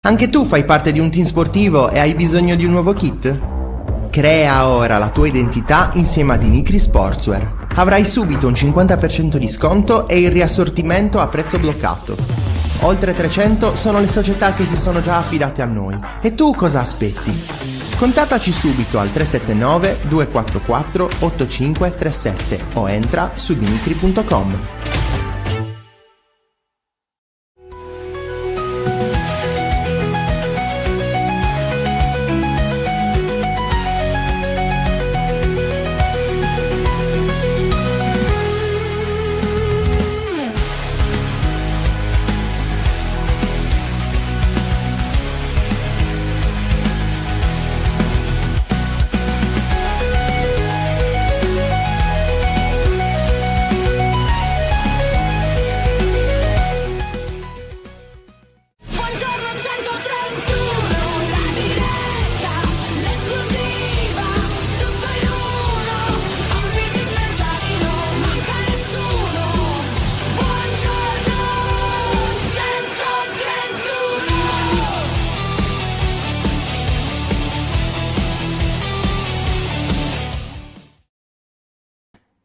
Anche tu fai parte di un team sportivo e hai bisogno di un nuovo kit? Crea ora la tua identità insieme ad Inicri Sportswear. Avrai subito un 50% di sconto e il riassortimento a prezzo bloccato. Oltre 300 sono le società che si sono già affidate a noi. E tu cosa aspetti? Contattaci subito al 379 244 8537 o entra su dinicri.com.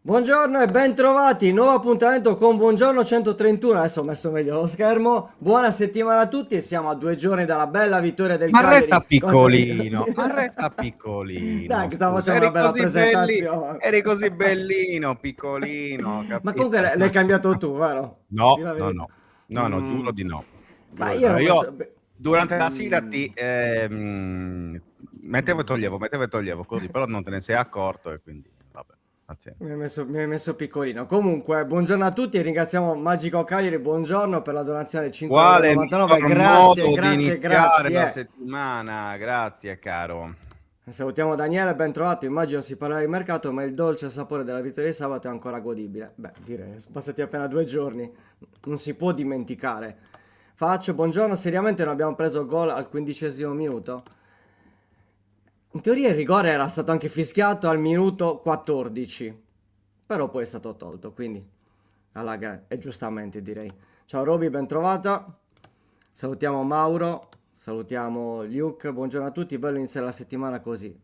Buongiorno e ben trovati, nuovo appuntamento con Buongiorno 131, adesso ho messo meglio lo schermo, buona settimana a tutti, siamo a 2 giorni dalla bella vittoria del Cagliari. Resta piccolino, ma resta piccolino. Dai, che stavo facendo una bella presentazione. Eri così bellino, piccolino. Capito? Ma comunque l'hai cambiato tu, vero? No, giuro di no. Ma io durante la sigla ti mettevo e toglievo così, però non te ne sei accorto e quindi vabbè. Mi hai messo piccolino. Comunque, buongiorno a tutti e ringraziamo Magico Cagliari, buongiorno per la donazione 5,99. Grazie. La settimana, grazie caro. Salutiamo Daniele, ben trovato. Immagino si parlerà di mercato, ma il dolce sapore della vittoria di sabato è ancora godibile. Beh, direi, sono passati appena 2 giorni, non si può dimenticare. Buongiorno, seriamente non abbiamo preso gol al 15° minuto? In teoria il rigore era stato anche fischiato al minuto 14, però poi è stato tolto, quindi e giustamente direi. Ciao Roby, ben trovata. Salutiamo Mauro, salutiamo Luke, buongiorno a tutti, bello iniziare la settimana così.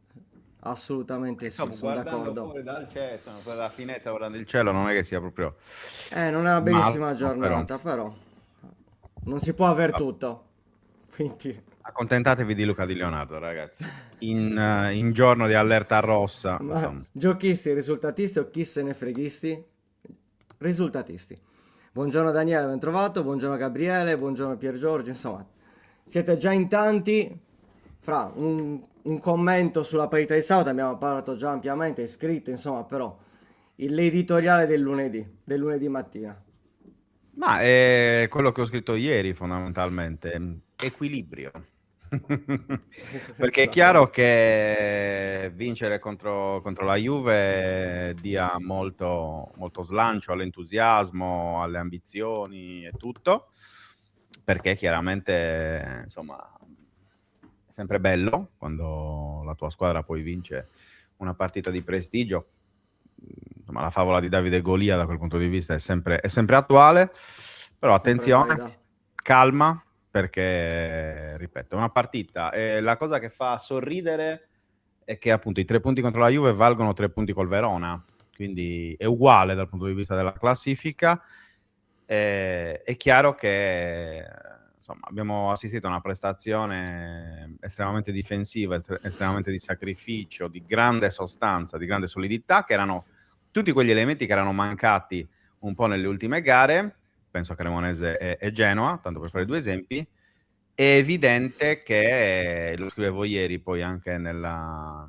Assolutamente sì, sono d'accordo. Fuori dal cielo, dalla finestra guardando il cielo, non è che sia proprio... non è una bellissima giornata, però non si può aver tutto, quindi... Accontentatevi di Luca Di Leonardo, ragazzi. In giorno di allerta rossa. Giochisti, risultatisti o chi se ne freghisti? Risultatisti. Buongiorno Daniele, ben trovato. Buongiorno Gabriele, buongiorno Pier Giorgio. Insomma, siete già in tanti. Fra un commento sulla parità di sabato, abbiamo parlato già ampiamente, è scritto, insomma, però l'editoriale del lunedì mattina. Ma è quello che ho scritto ieri, fondamentalmente. Equilibrio. Perché è chiaro che vincere contro la Juve dia molto slancio all'entusiasmo, alle ambizioni e tutto, perché chiaramente insomma è sempre bello quando la tua squadra poi vince una partita di prestigio. Insomma, la favola di Davide e Golia da quel punto di vista è sempre attuale, però attenzione, calma, perché, ripeto, è una partita e la cosa che fa sorridere è che appunto i 3 punti contro la Juve valgono 3 punti col Verona, quindi è uguale dal punto di vista della classifica. È chiaro che insomma abbiamo assistito a una prestazione estremamente difensiva, estremamente di sacrificio, di grande sostanza, di grande solidità, che erano tutti quegli elementi che erano mancati un po' nelle ultime gare. Penso a Cremonese e Genoa, tanto per fare 2 esempi. È evidente che, lo scrivevo ieri poi anche nella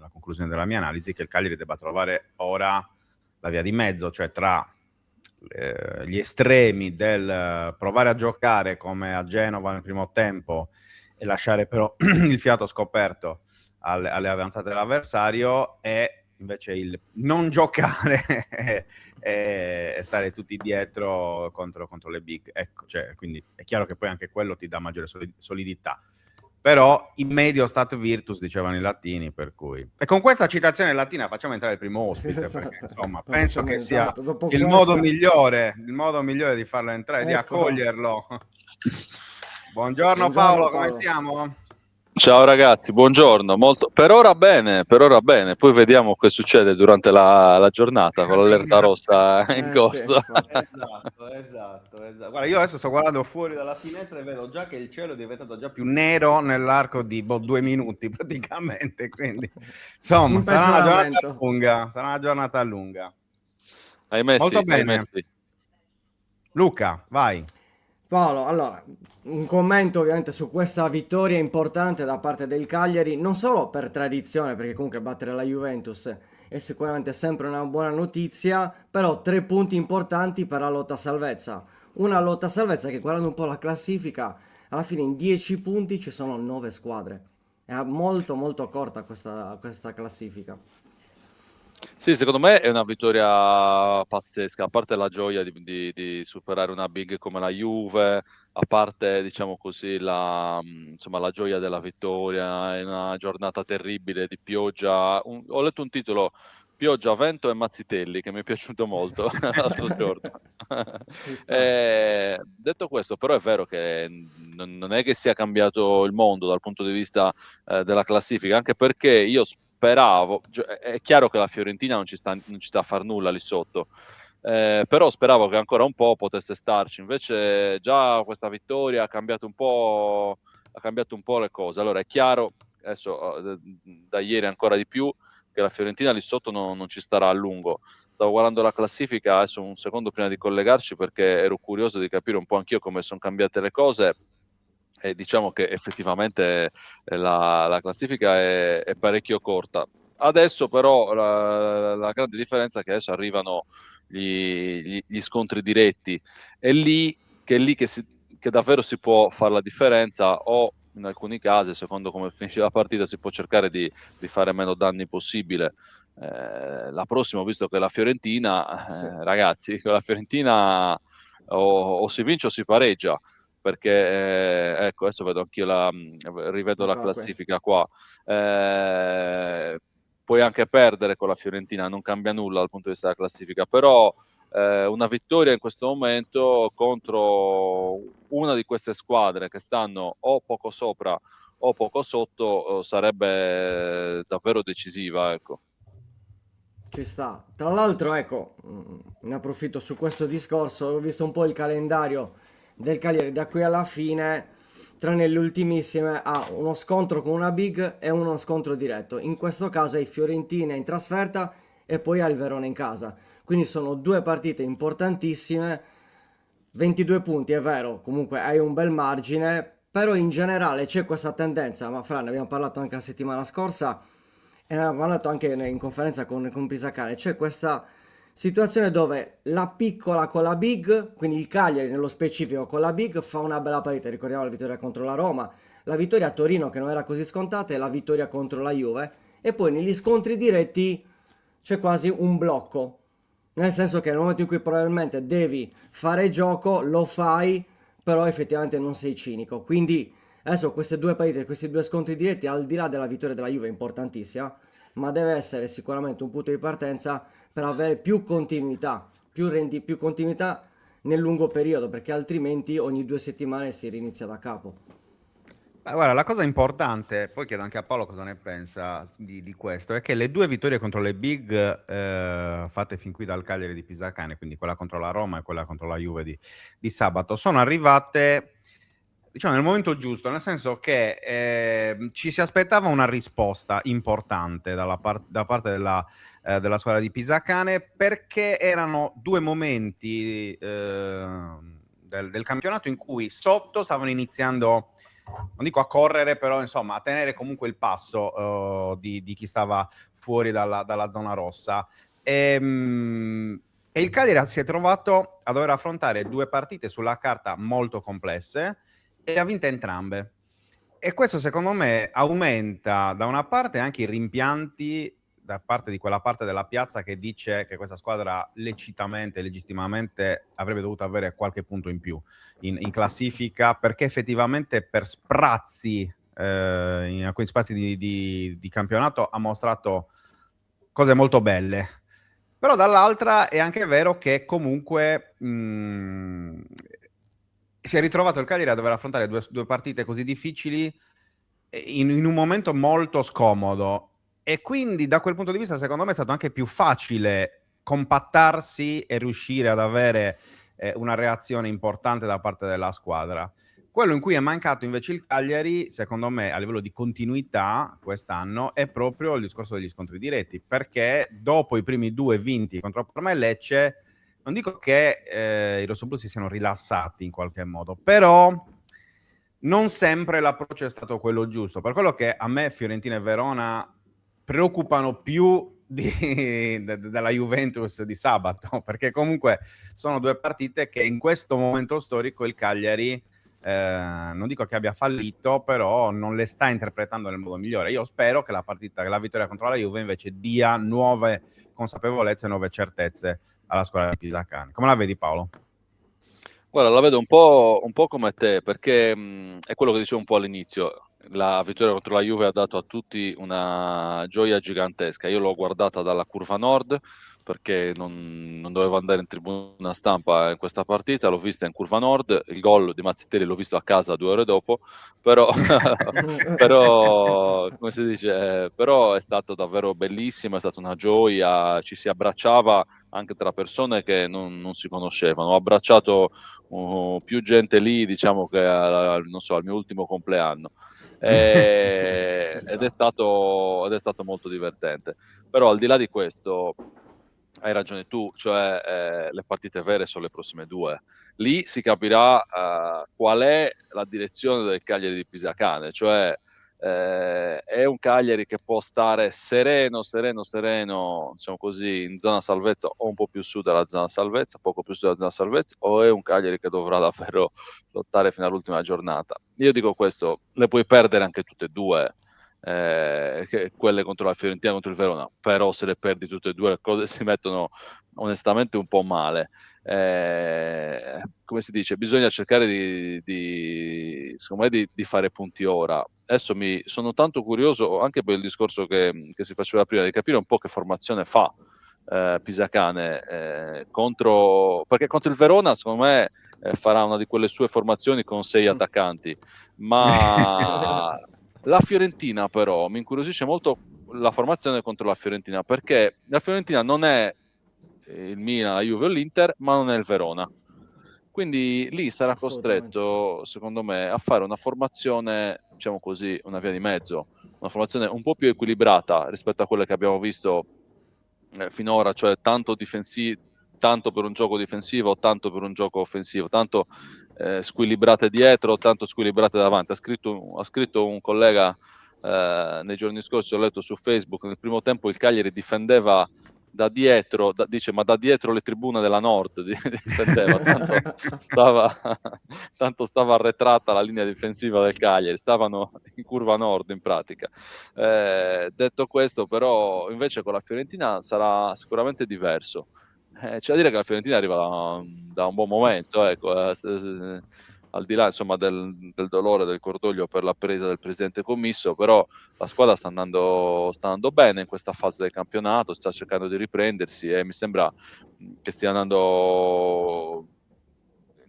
conclusione della mia analisi, che il Cagliari debba trovare ora la via di mezzo, cioè tra gli estremi del provare a giocare come a Genova nel primo tempo e lasciare però il fiato scoperto alle avanzate dell'avversario, e invece il non giocare e stare tutti dietro contro le big. Ecco, cioè, quindi è chiaro che poi anche quello ti dà maggiore solidità. Però in medio stat virtus, dicevano i latini, per cui... E con questa citazione latina facciamo entrare il primo ospite, esatto, perché insomma penso che sia il modo migliore di farlo entrare, di Eccolo. accoglierlo. Buongiorno Buongiorno Paolo, come Paolo. stiamo? Ciao ragazzi, buongiorno. Per ora bene, poi vediamo che succede durante la giornata con l'allerta rossa in Sì, corso. infatti. Esatto. Guarda, io adesso sto guardando fuori dalla finestra e vedo già che il cielo è diventato già più nero nell'arco di 2 minuti praticamente, quindi insomma In sarà una giornata peggioramento. lunga. Hai messi, Molto hai bene. messi. Luca, vai. Paolo, allora, un commento ovviamente su questa vittoria importante da parte del Cagliari, non solo per tradizione, perché comunque battere la Juventus è sicuramente sempre una buona notizia, però 3 punti importanti per la lotta a salvezza. Una lotta a salvezza che, guardando un po' la classifica, alla fine in 10 punti ci sono 9 squadre. È molto molto corta questa classifica. Sì, secondo me è una vittoria pazzesca, a parte la gioia di superare una big come la Juve, a parte, diciamo così, insomma, la gioia della vittoria, è una giornata terribile di pioggia. Ho letto un titolo, Pioggia, vento e mazzitelli, che mi è piaciuto molto l'altro giorno. Ci sta. Detto questo, però è vero che non è che sia cambiato il mondo dal punto di vista della classifica, anche perché io speravo, è chiaro che la Fiorentina non ci sta a far nulla lì sotto, però speravo che ancora un po' potesse starci, invece già questa vittoria ha cambiato un po' le cose. Allora è chiaro, adesso da ieri ancora di più, che la Fiorentina lì sotto non ci starà a lungo. Stavo guardando la classifica adesso un secondo prima di collegarci, perché ero curioso di capire un po' anch'io come sono cambiate le cose. E diciamo che effettivamente la classifica è parecchio corta. Adesso però la grande differenza è che adesso arrivano gli scontri diretti. È lì che davvero si può fare la differenza, o in alcuni casi, secondo come finisce la partita, si può cercare di fare meno danni possibile. La prossima, ho visto che la Fiorentina, Sì. ragazzi, con la Fiorentina o si vince o si pareggia, perché ecco, adesso vedo anch'io rivedo la Eccola qui. classifica qua. Puoi anche perdere con la Fiorentina, non cambia nulla dal punto di vista della classifica, però una vittoria in questo momento contro una di queste squadre che stanno o poco sopra o poco sotto sarebbe davvero decisiva, ecco. Ci sta. Tra l'altro, ecco, ne approfitto su questo discorso, ho visto un po' il calendario del Cagliari da qui alla fine, tranne le ultimissime, ha uno scontro con una big e uno scontro diretto. In questo caso è Fiorentina in trasferta e poi ha il Verona in casa. Quindi sono 2 partite importantissime, 22 punti, è vero, comunque hai un bel margine, però in generale c'è questa tendenza, ma Fra, ne abbiamo parlato anche la settimana scorsa, e ne abbiamo parlato anche in conferenza con Pisacane, c'è questa situazione dove la piccola con la big, quindi il Cagliari nello specifico con la big, fa una bella partita. Ricordiamo la vittoria contro la Roma, la vittoria a Torino che non era così scontata e la vittoria contro la Juve. E poi negli scontri diretti c'è quasi un blocco, nel senso che nel momento in cui probabilmente devi fare gioco, lo fai, però effettivamente non sei cinico. Quindi adesso queste 2 partite, questi 2 scontri diretti, al di là della vittoria della Juve, è importantissima, ma deve essere sicuramente un punto di partenza per avere più continuità, più continuità nel lungo periodo, perché altrimenti ogni 2 settimane si rinizia da capo. Ma guarda, la cosa importante, poi chiedo anche a Paolo cosa ne pensa di questo, è che le 2 vittorie contro le big fatte fin qui dal Cagliari di Pisacane, quindi quella contro la Roma e quella contro la Juve di sabato, sono arrivate, diciamo, nel momento giusto, nel senso che ci si aspettava una risposta importante da parte della squadra di Pisacane, perché erano 2 momenti del campionato in cui sotto stavano iniziando, non dico a correre, però insomma a tenere comunque il passo di chi stava fuori dalla zona rossa. E il Cagliari si è trovato a dover affrontare 2 partite sulla carta molto complesse e ha vinto entrambe. E questo secondo me aumenta da una parte anche i rimpianti da parte di quella parte della piazza che dice che questa squadra legittimamente avrebbe dovuto avere qualche punto in più in classifica, perché effettivamente per sprazzi in alcuni spazi di campionato ha mostrato cose molto belle. Però dall'altra è anche vero che comunque si è ritrovato il Cagliari a dover affrontare due partite così difficili in un momento molto scomodo, e quindi da quel punto di vista secondo me è stato anche più facile compattarsi e riuscire ad avere una reazione importante da parte della squadra. Quello in cui è mancato invece il Cagliari, secondo me, a livello di continuità quest'anno, è proprio il discorso degli scontri diretti, perché dopo i primi 2 vinti contro Parma e Lecce, non dico che i rossoblu si siano rilassati in qualche modo, però non sempre l'approccio è stato quello giusto. Per quello che a me Fiorentina e Verona preoccupano più della Juventus di sabato, perché comunque sono due partite che in questo momento storico il Cagliari, non dico che abbia fallito, però non le sta interpretando nel modo migliore. Io spero che la vittoria contro la Juve invece dia nuove consapevolezze e nuove certezze alla squadra di Pisacane. Come la vedi, Paolo? Guarda, la vedo un po' come te, perché è quello che dicevo un po' all'inizio. La vittoria contro la Juve ha dato a tutti una gioia gigantesca. Io l'ho guardata dalla curva nord, perché non dovevo andare in tribuna stampa in questa partita, l'ho vista in curva nord. Il gol di Mazzitelli l'ho visto a casa 2 ore dopo, però, però come si dice, però è stato davvero bellissimo, è stata una gioia, ci si abbracciava anche tra persone che non si conoscevano. Ho abbracciato più gente lì, diciamo, che non so, al mio ultimo compleanno. Ed è stato molto divertente. Però al di là di questo, hai ragione tu, cioè le partite vere sono le prossime 2. Lì si capirà qual è la direzione del Cagliari di Pisacane, cioè è un Cagliari che può stare sereno, diciamo così, in zona salvezza o un po' più su della zona salvezza, poco più su della zona salvezza, o è un Cagliari che dovrà davvero lottare fino all'ultima giornata. Io dico questo, le puoi perdere anche tutte e due, quelle contro la Fiorentina, contro il Verona, però se le perdi tutte e due le cose si mettono onestamente un po' male. Come si dice, bisogna cercare secondo me di fare punti ora. Adesso sono tanto curioso anche per il discorso che si faceva prima, di capire un po' che formazione fa Pisacane perché contro il Verona secondo me farà una di quelle sue formazioni con 6 attaccanti, ma la Fiorentina però mi incuriosisce molto la formazione contro la Fiorentina, perché la Fiorentina non è il Milan, la Juve o l'Inter, ma non è il Verona. Quindi lì sarà costretto, secondo me, a fare una formazione, diciamo così, una via di mezzo, una formazione un po' più equilibrata rispetto a quelle che abbiamo visto finora, cioè tanto per un gioco difensivo, tanto per un gioco offensivo, tanto squilibrate dietro, tanto squilibrate davanti. Ha scritto un collega nei giorni scorsi, ho letto su Facebook, nel primo tempo il Cagliari difendeva da dietro, dice, ma da dietro le tribune della Nord difendeva, tanto stava arretrata la linea difensiva del Cagliari, stavano in curva nord in pratica. Detto questo, però, invece con la Fiorentina sarà sicuramente diverso. C'è da dire che la Fiorentina arriva da un buon momento, ecco, al di là insomma del dolore, del cordoglio per la perdita del presidente commisso, però la squadra sta andando bene in questa fase del campionato, sta cercando di riprendersi e mi sembra che stia andando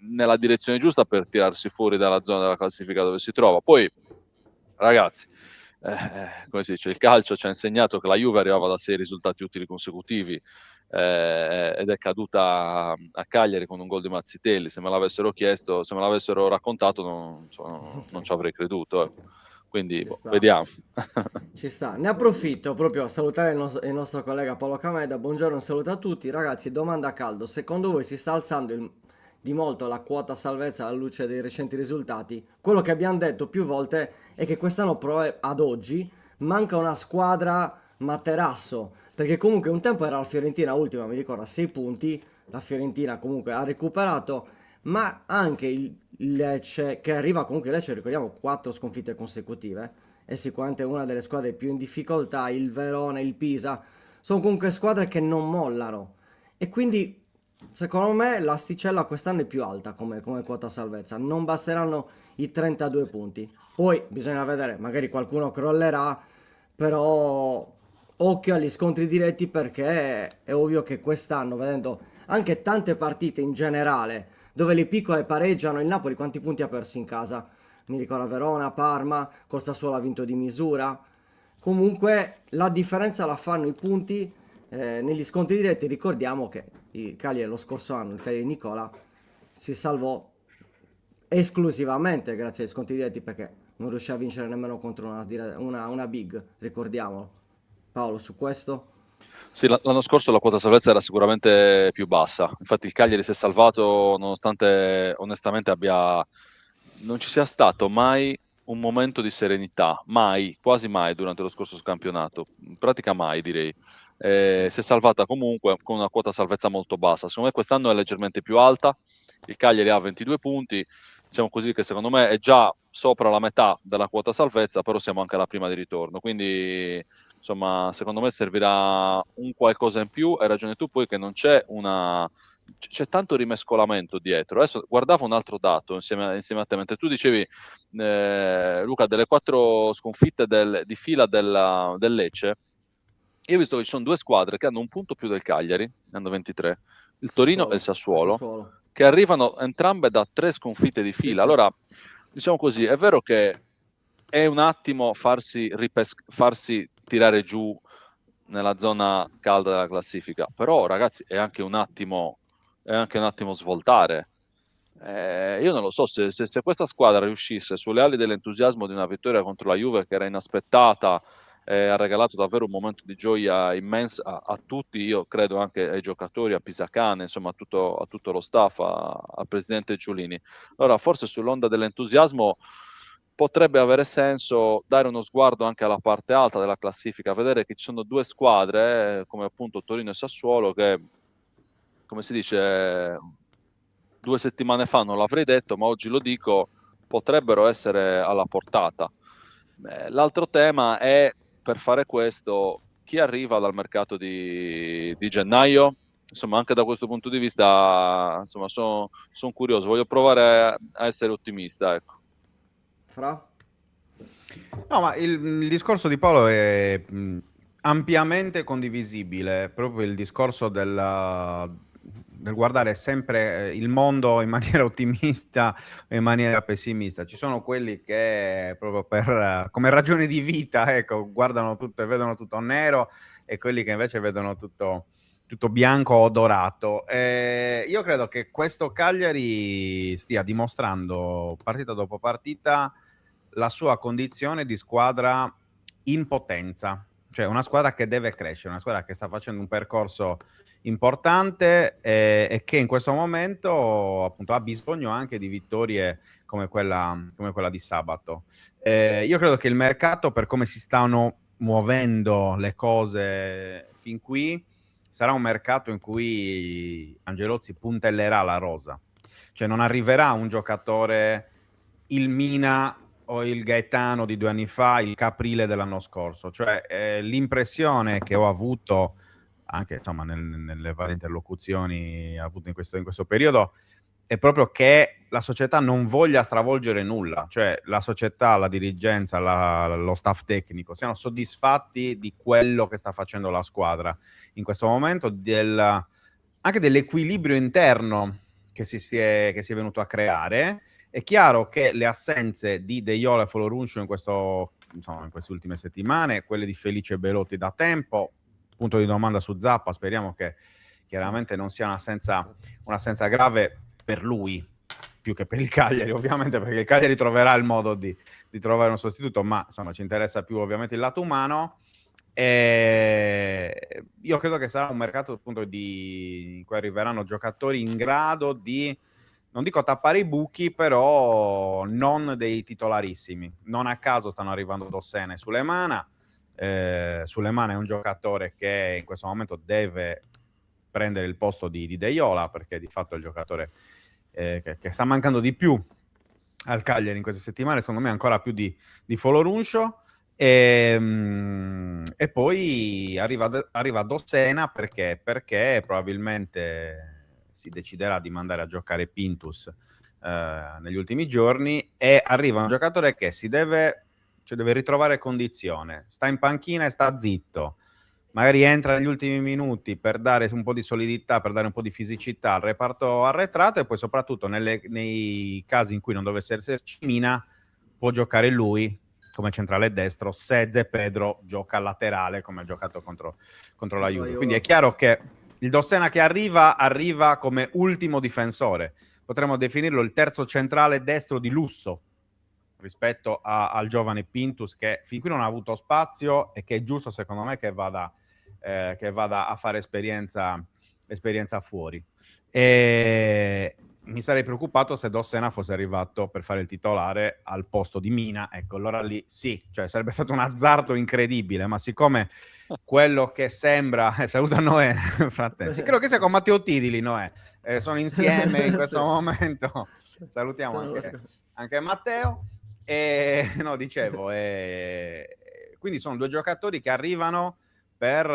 nella direzione giusta per tirarsi fuori dalla zona della classifica dove si trova. Poi, ragazzi, come si dice, il calcio ci ha insegnato che la Juve arrivava da 6 risultati utili consecutivi ed è caduta a Cagliari con un gol di Mazzitelli. Se me l'avessero chiesto, se me l'avessero raccontato, non ci avrei creduto. Quindi vediamo. Ci sta. Ne approfitto proprio a salutare il nostro collega Paolo Cameda. Buongiorno, un saluto a tutti. Ragazzi, domanda a caldo. Secondo voi si sta alzando di molto la quota salvezza alla luce dei recenti risultati? Quello che abbiamo detto più volte è che quest'anno ad oggi manca una squadra materasso. Perché comunque un tempo era la Fiorentina ultima, mi ricordo, a 6 punti. La Fiorentina comunque ha recuperato, ma anche il Lecce, che arriva comunque Lecce, ricordiamo, 4 sconfitte consecutive, è sicuramente una delle squadre più in difficoltà. Il Verona, il Pisa, sono comunque squadre che non mollano, e quindi secondo me l'asticella quest'anno è più alta come quota salvezza. Non basteranno i 32 punti, poi bisogna vedere, magari qualcuno crollerà, però occhio agli scontri diretti, perché è ovvio che quest'anno, vedendo anche tante partite in generale dove le piccole pareggiano. Il Napoli quanti punti ha perso in casa? Mi ricordo Verona, Parma, col Sassuolo ha vinto di misura. Comunque la differenza la fanno i punti negli scontri diretti. Ricordiamo che il Cagliari lo scorso anno, il Cagliari di Nicola, si salvò esclusivamente grazie ai scontri diretti perché non riuscì a vincere nemmeno contro una big, ricordiamolo. Paolo, su questo? Sì, l'anno scorso la quota salvezza era sicuramente più bassa, infatti il Cagliari si è salvato nonostante onestamente non ci sia stato mai un momento di serenità, mai, quasi mai durante lo scorso campionato, in pratica mai direi. Si è salvata comunque con una quota salvezza molto bassa, secondo me quest'anno è leggermente più alta, il Cagliari ha 22 punti, diciamo così che secondo me è già sopra la metà della quota salvezza, però siamo anche alla prima di ritorno, quindi insomma, secondo me servirà un qualcosa in più. Hai ragione tu poi che non c'è tanto rimescolamento dietro. Adesso guardavo un altro dato insieme a te, mentre tu dicevi, Luca, delle 4 sconfitte di fila del Lecce, io ho visto che ci sono 2 squadre che hanno un punto più del Cagliari, ne hanno 23, il Torino e il Sassuolo, che arrivano entrambe da 3 sconfitte di fila. Allora, diciamo così, è vero che è un attimo farsi tirare giù nella zona calda della classifica, però ragazzi è anche un attimo svoltare. Io non lo so se questa squadra riuscisse sulle ali dell'entusiasmo di una vittoria contro la Juve che era inaspettata, ha regalato davvero un momento di gioia immensa a tutti, io credo anche ai giocatori, a Pisacane, insomma a tutto lo staff, al presidente Giulini. Allora forse sull'onda dell'entusiasmo potrebbe avere senso dare uno sguardo anche alla parte alta della classifica, vedere che ci sono 2 squadre, come appunto Torino e Sassuolo, che, come si dice, 2 settimane fa non l'avrei detto, ma oggi lo dico, potrebbero essere alla portata. L'altro tema è, per fare questo, chi arriva dal mercato di gennaio? Insomma, anche da questo punto di vista, insomma, sono curioso, voglio provare a essere ottimista, ecco. Fra? No, ma il discorso di Paolo è ampiamente condivisibile, proprio il discorso del guardare sempre il mondo in maniera ottimista e in maniera pessimista. Ci sono quelli che proprio come ragione di vita, ecco, guardano tutto e vedono tutto nero, e quelli che invece vedono tutto bianco o dorato. Io credo che questo Cagliari stia dimostrando partita dopo partita la sua condizione di squadra in potenza, cioè una squadra che deve crescere, una squadra che sta facendo un percorso importante e che in questo momento appunto ha bisogno anche di vittorie come quella di sabato. Io credo che il mercato, per come si stanno muovendo le cose fin qui, sarà un mercato in cui Angelozzi puntellerà la rosa, cioè non arriverà un giocatore, il Mina o il Gaetano di 2 anni fa, il Caprile dell'anno scorso. Cioè l'impressione che ho avuto anche insomma nelle varie interlocuzioni avute in questo periodo è proprio che la società non voglia stravolgere nulla, cioè la società, la dirigenza, lo staff tecnico siano soddisfatti di quello che sta facendo la squadra in questo momento, anche dell'equilibrio interno che si è venuto a creare. È chiaro che le assenze di Deiola e Foloruncio in queste ultime settimane, quelle di Felice Belotti da tempo, punto di domanda su Zappa, speriamo che chiaramente non sia un'assenza grave per lui, più che per il Cagliari, ovviamente, perché il Cagliari troverà il modo di trovare un sostituto, ma insomma ci interessa più ovviamente il lato umano. E io credo che sarà un mercato appunto in cui arriveranno giocatori in grado di, non dico tappare i buchi, però non dei titolarissimi. Non a caso stanno arrivando Dossena e Sulemana. Sulemana è un giocatore che in questo momento deve prendere il posto di Deiola, perché di fatto è il giocatore che sta mancando di più al Cagliari in queste settimane, secondo me ancora più di Foloruncio. E poi arriva Dossena perché probabilmente si deciderà di mandare a giocare Pintus negli ultimi giorni, e arriva un giocatore che deve ritrovare condizione, sta in panchina e sta zitto, magari entra negli ultimi minuti per dare un po' di solidità, per dare un po' di fisicità al reparto arretrato, e poi soprattutto nei casi in cui non dovesse esserci Mina, può giocare lui come centrale destro, se Zé Pedro gioca laterale come ha giocato contro la Juve. Quindi è chiaro che il Dossena che arriva come ultimo difensore. Potremmo definirlo il terzo centrale destro di lusso rispetto al giovane Pintus, che fin qui non ha avuto spazio e che è giusto secondo me che vada a fare esperienza fuori. E mi sarei preoccupato se Dossena fosse arrivato per fare il titolare al posto di Mina. Ecco, allora lì sì, cioè sarebbe stato un azzardo incredibile, ma siccome quello che sembra saluta Noè fratello, credo che sia con Matteo Tidili, Noè, sono insieme in questo momento, salutiamo anche Matteo. No, dicevo, quindi sono due giocatori che arrivano per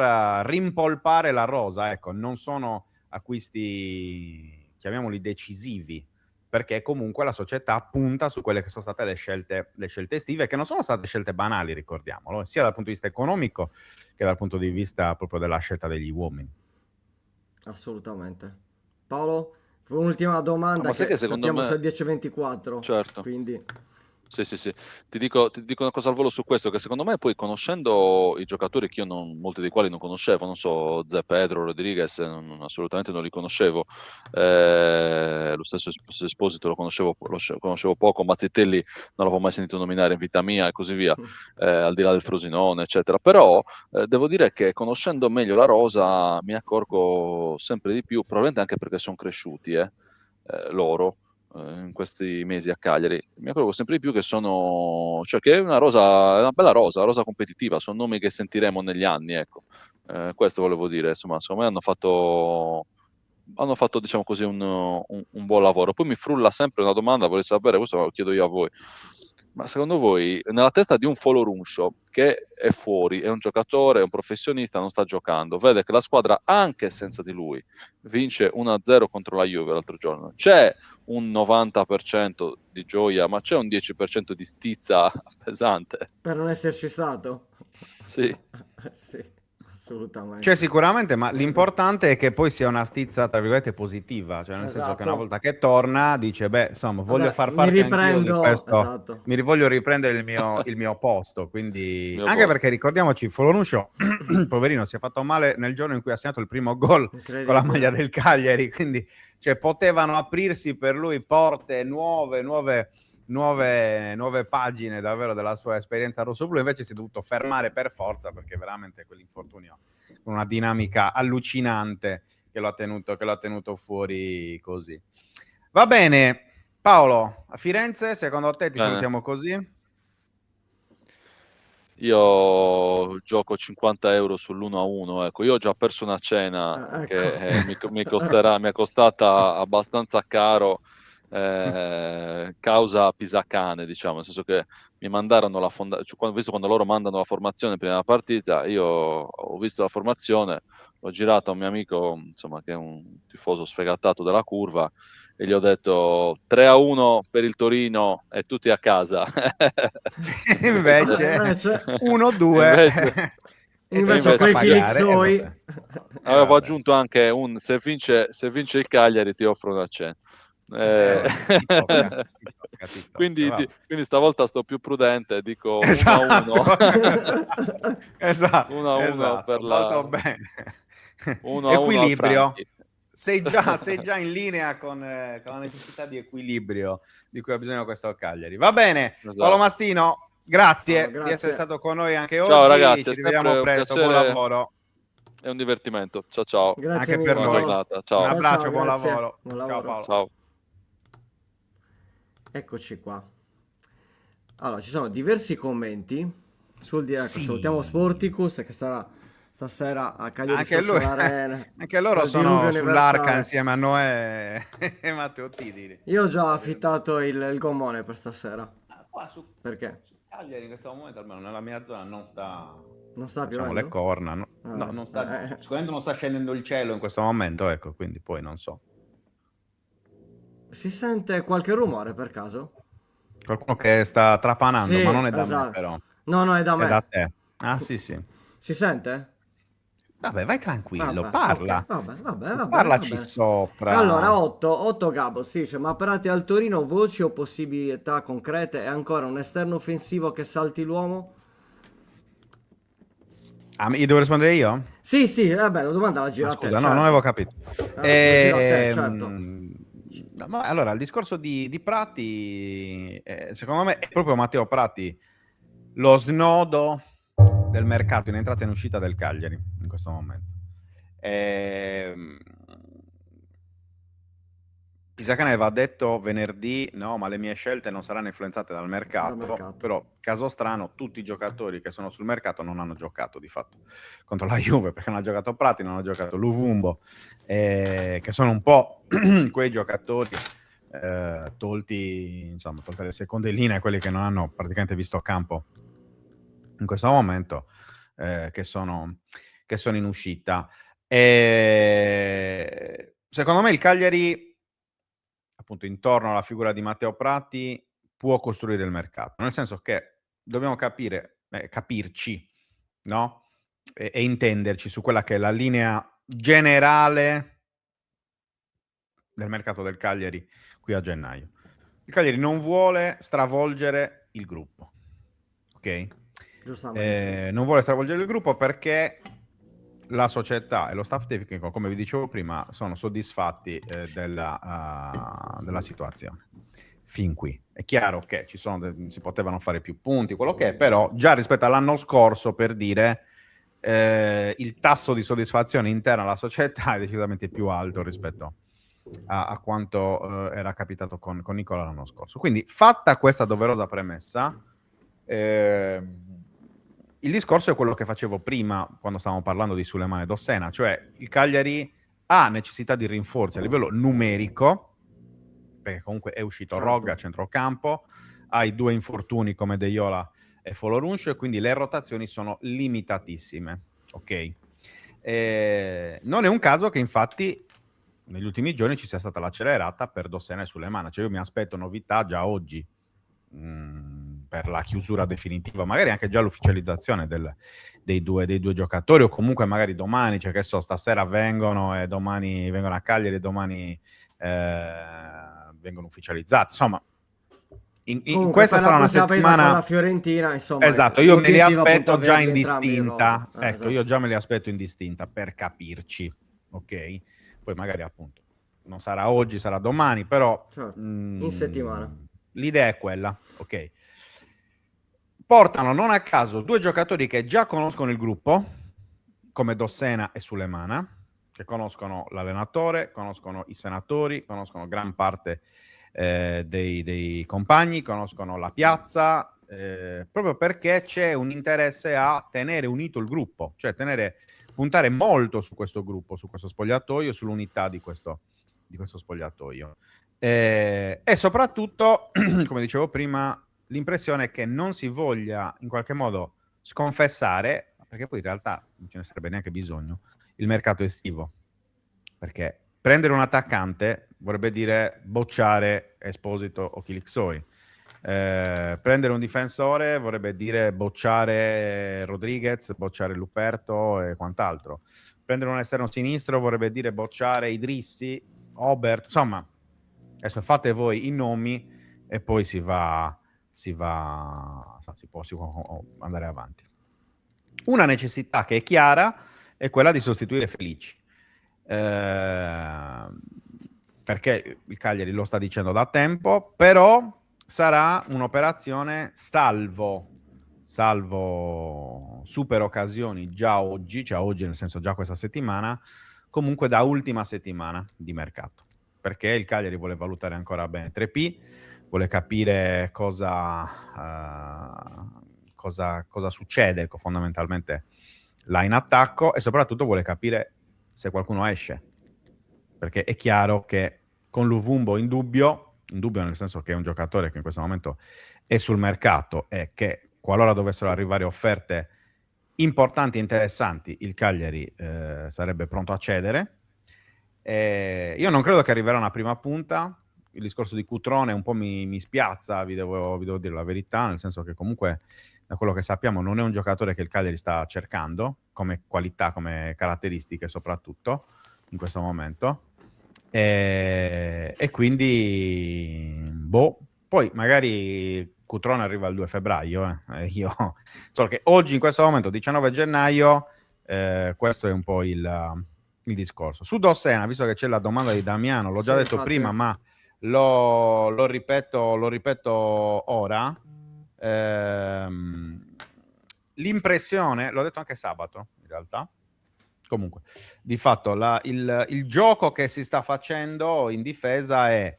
rimpolpare la rosa, ecco, non sono acquisti, chiamiamoli decisivi, perché comunque la società punta su quelle che sono state le scelte estive, che non sono state scelte banali, ricordiamolo, sia dal punto di vista economico che dal punto di vista proprio della scelta degli uomini. Assolutamente. Paolo, un'ultima domanda, ma sai che secondo sappiamo me... se è 10-24, Certo. quindi... Sì. Ti dico una cosa al volo su questo, che secondo me poi, conoscendo i giocatori che io molti dei quali non conoscevo, non so, Zé Pedro, Rodriguez, assolutamente non li conoscevo, lo stesso Esposito lo conoscevo poco, Mazzitelli non l'avevo mai sentito nominare in vita mia e così via, al di là del Frosinone, eccetera. Però devo dire che, conoscendo meglio la rosa, mi accorgo sempre di più, probabilmente anche perché sono cresciuti loro in questi mesi a Cagliari, mi accorgo sempre di più che cioè che è una bella rosa competitiva, sono nomi che sentiremo negli anni, ecco. Questo volevo dire, insomma, secondo me hanno fatto, diciamo così, un buon lavoro. Poi mi frulla sempre una domanda, vorrei sapere, questo lo chiedo io a voi: ma secondo voi, nella testa di un Foloruncio che è fuori, è un giocatore, è un professionista, non sta giocando, vede che la squadra, anche senza di lui, vince 1-0 contro la Juve l'altro giorno, c'è un 90% di gioia, ma c'è un 10% di stizza pesante? Per non esserci stato? Sì. Sì, assolutamente. Cioè sicuramente, ma l'importante è che poi sia una stizza tra virgolette positiva, cioè nel senso che una volta che torna dice beh, insomma, voglio far parte anch'io di questo, voglio riprendere il mio posto, quindi anche perché ricordiamoci, Foloruncio poverino si è fatto male nel giorno in cui ha segnato il primo gol con la maglia del Cagliari, quindi cioè potevano aprirsi per lui porte nuove pagine davvero della sua esperienza rossoblu, invece si è dovuto fermare per forza perché veramente quell'infortunio, con una dinamica allucinante, che lo ha tenuto fuori così. Va bene, Paolo, a Firenze secondo te ti salutiamo così? Io gioco 50 euro sull'1-1, ecco. Io ho già perso una cena che mi è costata abbastanza caro, causa Pisacane, diciamo, nel senso che mi mandarono visto quando loro mandano la formazione prima della partita, io ho visto la formazione, l'ho girato a un mio amico, insomma, che è un tifoso sfegatato della curva, e gli ho detto 3-1 per il Torino e tutti a casa. invece 1-2 invece quel Chilixoi avevo aggiunto anche se vince il Cagliari ti offro una cena. Quindi stavolta sto più prudente, dico 1-1. Esatto. 1-1 per molto bene. 1-1 equilibrio. Sei già in linea con la necessità di equilibrio di cui ha bisogno questo Cagliari. Va bene, esatto. Paolo Mastino, grazie di essere stato con noi anche oggi. Ciao ragazzi, ci rivediamo presto, buon lavoro. È un divertimento. Ciao. Grazie anche per noi. Giornata. Ciao. Un abbraccio, ciao, buon grazie. lavoro. Buon lavoro. Ciao Paolo. Ciao. Eccoci qua. Allora, ci sono diversi commenti sul direct. Salutiamo Sporticus che sarà stasera a Cagliari Social Arena. Anche loro sono sull'arca insieme a Noè e Matteo Tidili. Io ho già affittato il gommone per stasera. Qua perché? Su Cagliari in questo momento, almeno nella mia zona, non sta piovendo? Le corna. Non sta, sicuramente non sta scendendo il cielo in questo momento, ecco, quindi poi non so. Si sente qualche rumore per caso? Qualcuno che sta trapanando, sì, ma non è da esatto. me però. No, è da me. È da te. Ah, sì. Si sente? Vabbè, vai tranquillo, Vabbè, parla. ok, va Parlaci bene. sopra. Allora, 8 capo, si dice, ma Prati al Torino, voci o possibilità concrete? E ancora un esterno offensivo che salti l'uomo? Ah, io devo rispondere io? Sì, vabbè, la domanda la Ah, giro a te, scusa, no, non avevo certo. capito. La giro a te, certo. No, ma allora, il discorso di Prati, secondo me è proprio Matteo Prati lo snodo del mercato in entrata e in uscita del Cagliari in questo momento. Ehm, Pisacane aveva detto venerdì, no, ma le mie scelte non saranno influenzate dal Dal mercato, mercato. però caso strano tutti i giocatori che sono sul mercato non hanno giocato di fatto contro la Juve, perché non ha giocato Prati, non ha giocato Luvumbo, che sono un po' quei giocatori tolti, insomma, tolte le seconde linee, quelli che non hanno praticamente visto campo in questo momento, che sono in uscita. Secondo me il Cagliari, appunto, intorno alla figura di Matteo Prati, può costruire il mercato, nel senso che dobbiamo capirci, no? E intenderci su quella che è la linea generale del mercato del Cagliari qui a gennaio. Il Cagliari non vuole stravolgere il gruppo, ok? Giustamente. Non vuole stravolgere il gruppo perché la società e lo staff tecnico, come vi dicevo prima, sono soddisfatti della situazione. Fin qui. È chiaro che si potevano fare più punti, quello che è, però già rispetto all'anno scorso, per dire, il tasso di soddisfazione interna alla società è decisamente più alto rispetto a quanto era capitato con Nicola l'anno scorso. Quindi, fatta questa doverosa premessa, il discorso è quello che facevo prima quando stavamo parlando di Sulemane Dossena, cioè il Cagliari ha necessità di rinforzi a livello numerico, perché comunque è uscito Certo. Rogga a centrocampo, hai 2 infortuni come De Jola e Foloruncio, e quindi le rotazioni sono limitatissime, ok? Non è un caso che infatti negli ultimi giorni ci sia stata l'accelerata per Dossena e Sulemana, cioè io mi aspetto novità già oggi, per la chiusura definitiva, magari anche già l'ufficializzazione dei due giocatori, o comunque magari domani, cioè che so, stasera vengono e domani vengono a Cagliari e domani vengono ufficializzati. Insomma, in Comunque, questa per la sarà una prossima partita con la settimana. Fiorentina, insomma, Esatto, io me li l'obiettivo è appunto aspetto già averli in entrambi in rosa. distinta. Ecco, Esatto. io già me li aspetto in distinta per capirci, ok? Poi magari appunto non sarà oggi, sarà domani, però Certo. In settimana. l'idea è quella, ok? Portano non a caso 2 giocatori che già conoscono il gruppo, come Dossena e Sulemana, che conoscono l'allenatore, conoscono i senatori, conoscono gran parte dei compagni, conoscono la piazza, proprio perché c'è un interesse a tenere unito il gruppo, cioè puntare molto su questo gruppo, su questo spogliatoio, sull'unità di questo spogliatoio. E soprattutto, come dicevo prima, l'impressione è che non si voglia in qualche modo sconfessare, perché poi in realtà non ce ne sarebbe neanche bisogno, il mercato estivo. Perché prendere un attaccante vorrebbe dire bocciare Esposito o Kilixoi. Prendere un difensore vorrebbe dire bocciare Rodriguez, bocciare Luperto e quant'altro. Prendere un esterno sinistro vorrebbe dire bocciare Idrissi, Obert, insomma, adesso fate voi i nomi e poi si può andare avanti. Una necessità che è chiara è quella di sostituire Felici, perché il Cagliari lo sta dicendo da tempo, però sarà un'operazione salvo super occasioni già oggi, cioè oggi nel senso già questa settimana, comunque da ultima settimana di mercato, perché il Cagliari vuole valutare ancora bene 3P, vuole capire cosa succede fondamentalmente là in attacco, e soprattutto vuole capire se qualcuno esce, perché è chiaro che con Luvumbo in dubbio nel senso che è un giocatore che in questo momento è sul mercato e che qualora dovessero arrivare offerte importanti e interessanti il Cagliari sarebbe pronto a cedere. Io non credo che arriverà una prima punta, il discorso di Cutrone un po' mi spiazza, vi devo dire la verità, nel senso che comunque da quello che sappiamo non è un giocatore che il Cagliari sta cercando come qualità, come caratteristiche soprattutto in questo momento, e quindi poi magari Cutrone arriva il 2 febbraio, io so che oggi in questo momento 19 gennaio, questo è un po' il discorso. Su Dossena, visto che c'è la domanda di Damiano, l'ho già detto infatti. prima, ma lo ripeto ora. L'impressione, l'ho detto anche sabato in realtà, comunque di fatto il gioco che si sta facendo in difesa è: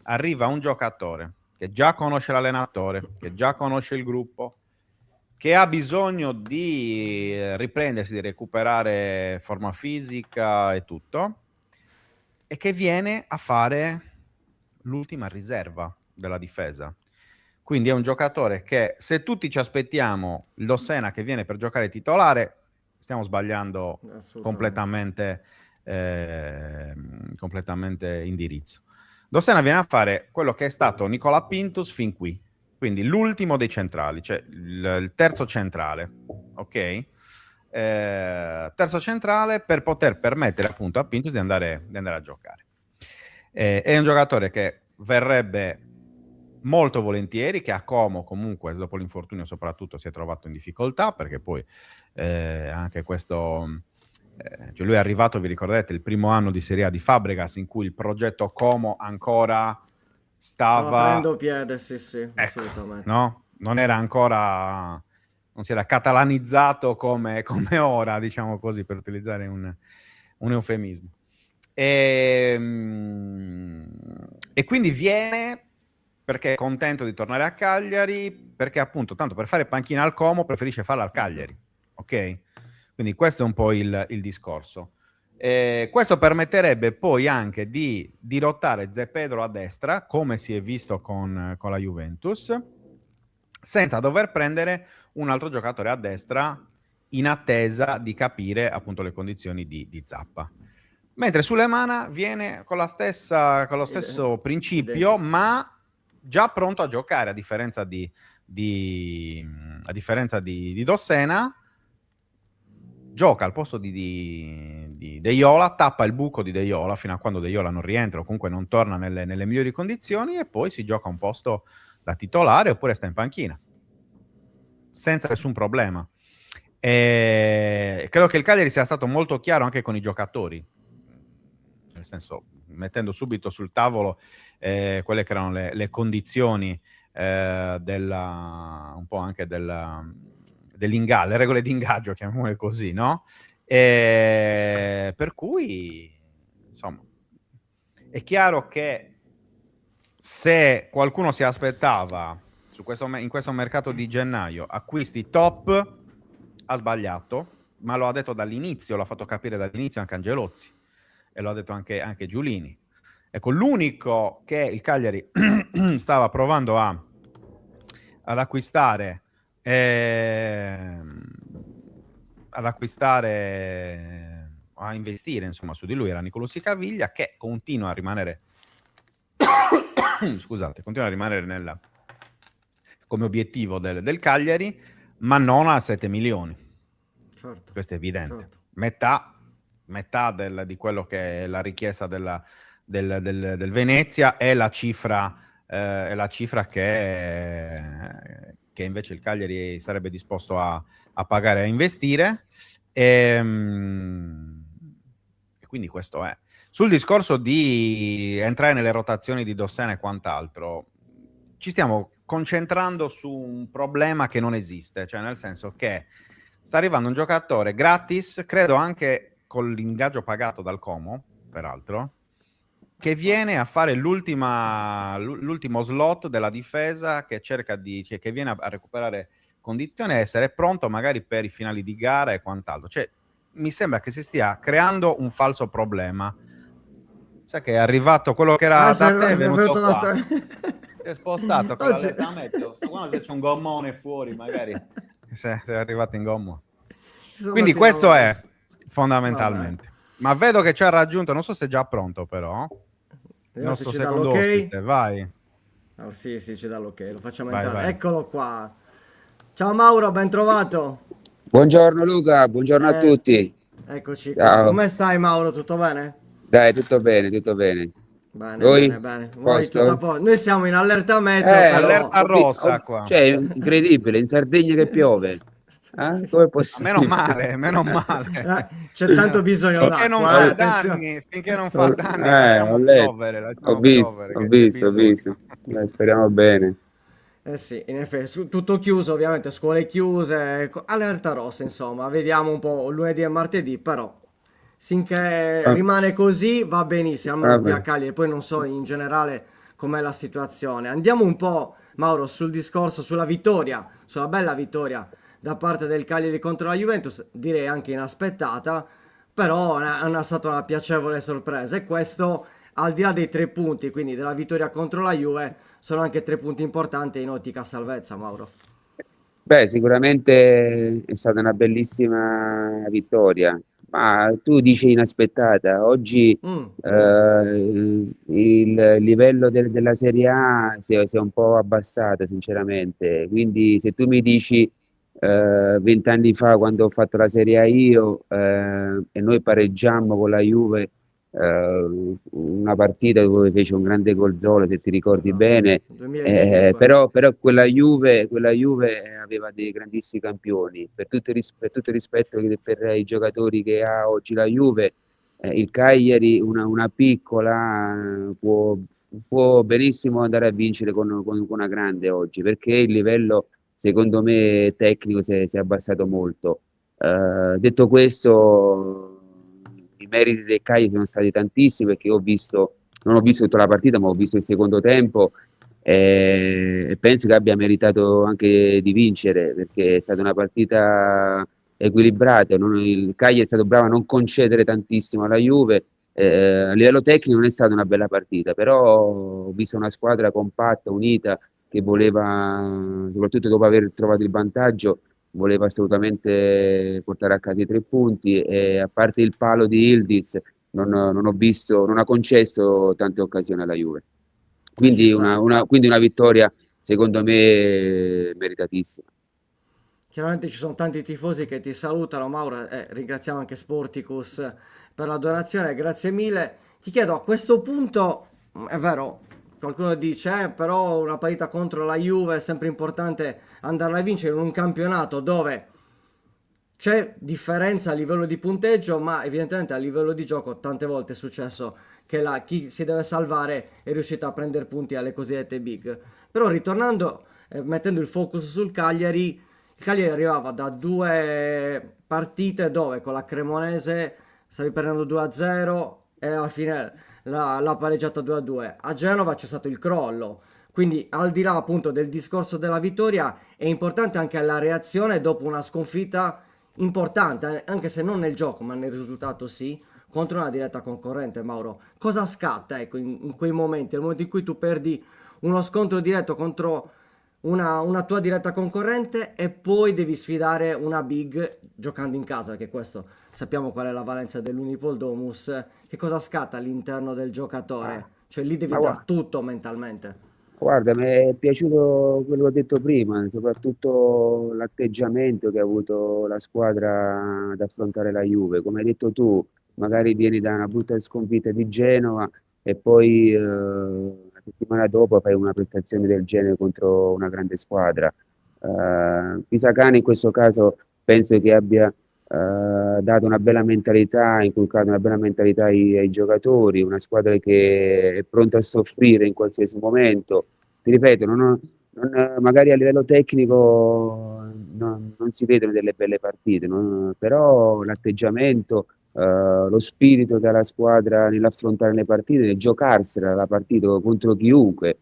arriva un giocatore che già conosce l'allenatore, che già conosce il gruppo, che ha bisogno di riprendersi, di recuperare forma fisica e tutto, e che viene a fare l'ultima riserva della difesa. Quindi è un giocatore che, se tutti ci aspettiamo il Dossena che viene per giocare titolare, stiamo sbagliando completamente indirizzo. Dossena viene a fare quello che è stato Nicola Pintus fin qui, quindi l'ultimo dei centrali, cioè il terzo centrale, ok? Terzo centrale per poter permettere appunto a Pintus di andare a giocare. È un giocatore che verrebbe molto volentieri, che a Como comunque dopo l'infortunio soprattutto si è trovato in difficoltà, perché poi anche questo, cioè lui è arrivato, vi ricordate, il primo anno di Serie A di Fabregas, in cui il progetto Como ancora stava prendendo piede, sì, ecco, assolutamente. no? Non era ancora, non si era catalanizzato come ora, diciamo così, per utilizzare un eufemismo. E quindi viene perché è contento di tornare a Cagliari, perché appunto tanto per fare panchina al Como preferisce farla al Cagliari, ok? Quindi questo è un po' il discorso. Questo permetterebbe poi anche di dirottare Zepedro a destra, come si è visto con la Juventus, senza dover prendere un altro giocatore a destra in attesa di capire appunto le condizioni di Zappa. Mentre Sulemana viene con lo stesso principio, identico, ma già pronto a giocare, a differenza di Dossena. Gioca al posto di De Iola, tappa il buco di De Iola fino a quando De Iola non rientra o comunque non torna nelle migliori condizioni, e poi si gioca un posto da titolare oppure sta in panchina senza nessun problema. Credo che il Cagliari sia stato molto chiaro anche con i giocatori, nel senso, mettendo subito sul tavolo quelle che erano le condizioni un po' anche dell'ingaggio, le regole di ingaggio, chiamiamole così, no? Per cui, insomma, è chiaro che se qualcuno si aspettava in questo mercato di gennaio acquisti top, ha sbagliato, ma lo ha detto dall'inizio, l'ha fatto capire dall'inizio anche Angelozzi, e lo ha detto anche Giulini. Ecco, l'unico che il Cagliari stava provando ad acquistare, a investire insomma su di lui era Nicolò Sicaviglia, che continua a rimanere scusate, continua a rimanere come obiettivo del Cagliari, ma non a 7 milioni. Certo, questo è evidente. certo. Metà di quello che è la richiesta del Venezia è la cifra che invece il Cagliari sarebbe disposto a pagare, a investire, e quindi questo è. Sul discorso di entrare nelle rotazioni di Dossena e quant'altro, ci stiamo concentrando su un problema che non esiste, cioè nel senso che sta arrivando un giocatore gratis, credo anche con l'ingaggio pagato dal Como, peraltro, che viene a fare l'ultimo slot della difesa, che che viene a recuperare condizione e essere pronto magari per i finali di gara e quant'altro. Cioè, mi sembra che si stia creando un falso problema. Sai che è arrivato quello che era da te, è venuto qua. Si è spostato con l'allerta meteo. Guarda che c'è un gommone fuori, magari. Sei arrivato in gomma. Quindi questo è fondamentalmente. Vabbè. Ma vedo che ci ha raggiunto, non so se è già pronto però. Il Vediamo se nostro ci dà secondo l'ok. ospite, vai. Oh, sì, ci dà l'ok, lo facciamo Vai, entrare. vai. Eccolo qua. Ciao Mauro, ben trovato. Buongiorno Luca, buongiorno a tutti. Eccoci qua. Ciao. Come stai Mauro? Tutto bene? Dai, tutto bene, tutto bene. Bene, bene, Voi? bene. Voi tutto a Posto? posto? Noi siamo in allerta meteo, però... Allerta rossa qua. Cioè, incredibile, in Sardegna che piove. Sì. Com'è Ma meno possibile? male, meno male. C'è tanto bisogno Finché non d'acqua, fa attenzione. danni, finché non fa danni, Ho letto, ho lasciamo visto, piovere, ho che c'è visto, ho bisogno. visto. Dai, speriamo bene. Eh sì, in effetti, tutto chiuso, ovviamente, scuole chiuse, allerta rossa, insomma, vediamo un po' lunedì e martedì, però finché Ah, rimane così va benissimo, almeno qui a vabbè. Cagliari, poi non so in generale com'è la situazione. Andiamo un po', Mauro, sul discorso, sulla vittoria, sulla bella vittoria da parte del Cagliari contro la Juventus, direi anche inaspettata, però è stata una piacevole sorpresa e questo al di là dei 3 punti, quindi della vittoria contro la Juve, sono anche 3 punti importanti in ottica salvezza, Mauro. Beh, sicuramente è stata una bellissima vittoria, ma tu dici inaspettata. Oggi Mm, il livello della Serie A si è un po' abbassato, sinceramente. Quindi se tu mi dici 20 anni fa, quando ho fatto la Serie A io e noi pareggiammo con la Juve una partita dove fece un grande gol Zola, se ti ricordi esatto, bene. 2005. Però quella Juve aveva dei grandissimi campioni, per tutto il rispetto per i giocatori che ha oggi la Juve, il Cagliari, una piccola, può benissimo andare a vincere con una grande oggi, perché il livello, secondo me, tecnico si è abbassato molto. Detto questo, i meriti del Cagliari sono stati tantissimi, perché non ho visto tutta la partita, ma ho visto il secondo tempo e penso che abbia meritato anche di vincere, perché è stata una partita equilibrata. Il Cagliari è stato bravo a non concedere tantissimo alla Juve. A livello tecnico non è stata una bella partita, però ho visto una squadra compatta, unita, che voleva, soprattutto dopo aver trovato il vantaggio, voleva assolutamente portare a casa i 3 punti, e a parte il palo di Ildiz non ha concesso tante occasioni alla Juve. Ci Quindi sta. quindi una vittoria, secondo me, meritatissima. Chiaramente ci sono tanti tifosi che ti salutano, Mauro, ringraziamo anche Sporticus per la donazione, grazie mille. Ti chiedo a questo punto, è vero, qualcuno dice, però una partita contro la Juve è sempre importante andarla a vincere in un campionato dove c'è differenza a livello di punteggio, ma evidentemente a livello di gioco tante volte è successo che chi si deve salvare è riuscito a prendere punti alle cosiddette big. Però ritornando, mettendo il focus sul Cagliari, il Cagliari arrivava da 2 partite dove con la Cremonese stavi perdendo 2-0 e alla fine l'ha pareggiata 2-2. A Genova c'è stato il crollo. Quindi al di là appunto del discorso della vittoria è importante anche la reazione dopo una sconfitta importante, anche se non nel gioco, ma nel risultato sì, contro una diretta concorrente, Mauro. Cosa scatta, ecco, in quei momenti, nel momento in cui tu perdi uno scontro diretto contro una tua diretta concorrente e poi devi sfidare una big giocando in casa, perché questo sappiamo qual è la valenza dell'Unipol Domus. Che cosa scatta all'interno del giocatore? Cioè lì devi Ma dar guarda, tutto mentalmente. Guarda, mi è piaciuto quello che ho detto prima, soprattutto l'atteggiamento che ha avuto la squadra ad affrontare la Juve. Come hai detto tu, magari vieni da una brutta sconfitta di Genova e poi la settimana dopo fai una prestazione del genere contro una grande squadra. Pisacane in questo caso penso che abbia dato una bella mentalità, inculcato una bella mentalità ai giocatori, una squadra che è pronta a soffrire in qualsiasi momento. Ti ripeto, magari a livello tecnico non si vedono delle belle partite, però l'atteggiamento, lo spirito che ha la squadra nell'affrontare le partite, nel giocarsela la partita contro chiunque,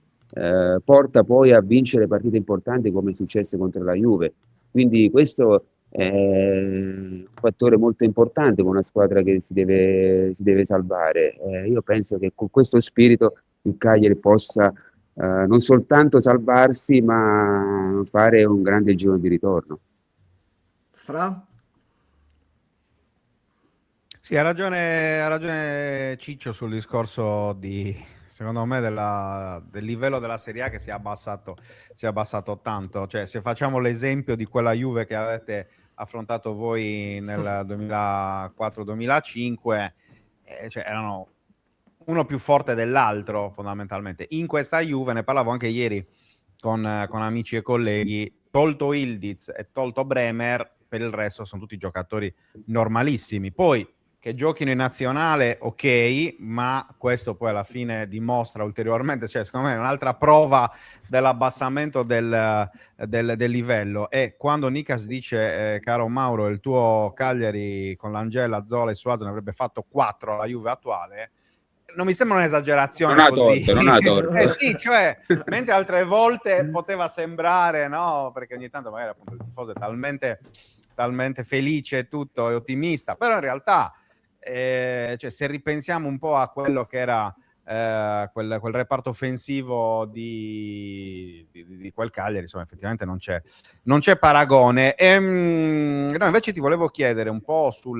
porta poi a vincere partite importanti, come è successo contro la Juve. Quindi questo è un fattore molto importante con una squadra che si deve salvare. Io penso che con questo spirito il Cagliari possa non soltanto salvarsi, ma fare un grande giro di ritorno. Fra? Sì, ha ragione Ciccio sul discorso di secondo me del livello della Serie A che si è abbassato tanto. Cioè, se facciamo l'esempio di quella Juve che avete affrontato voi nel 2004-2005, cioè erano uno più forte dell'altro fondamentalmente. In questa Juve, ne parlavo anche ieri con amici e colleghi, tolto Ildiz e tolto Bremer, per il resto sono tutti giocatori normalissimi. Poi che giochino in nazionale, ok, ma questo poi alla fine dimostra ulteriormente, cioè secondo me è un'altra prova dell'abbassamento del livello. E quando Nicas dice, caro Mauro, il tuo Cagliari con l'Angela, Zola e Suazo ne avrebbe fatto 4 alla Juve attuale, non mi sembra un'esagerazione Non ha così. torto, non ha torto. Sì, cioè, mentre altre volte poteva sembrare, no, perché ogni tanto magari appunto il tifoso è talmente felice e tutto, è ottimista, però in realtà cioè, se ripensiamo un po' a quello che era quel reparto offensivo di quel Cagliari, insomma, effettivamente non c'è paragone. No, invece ti volevo chiedere un po' su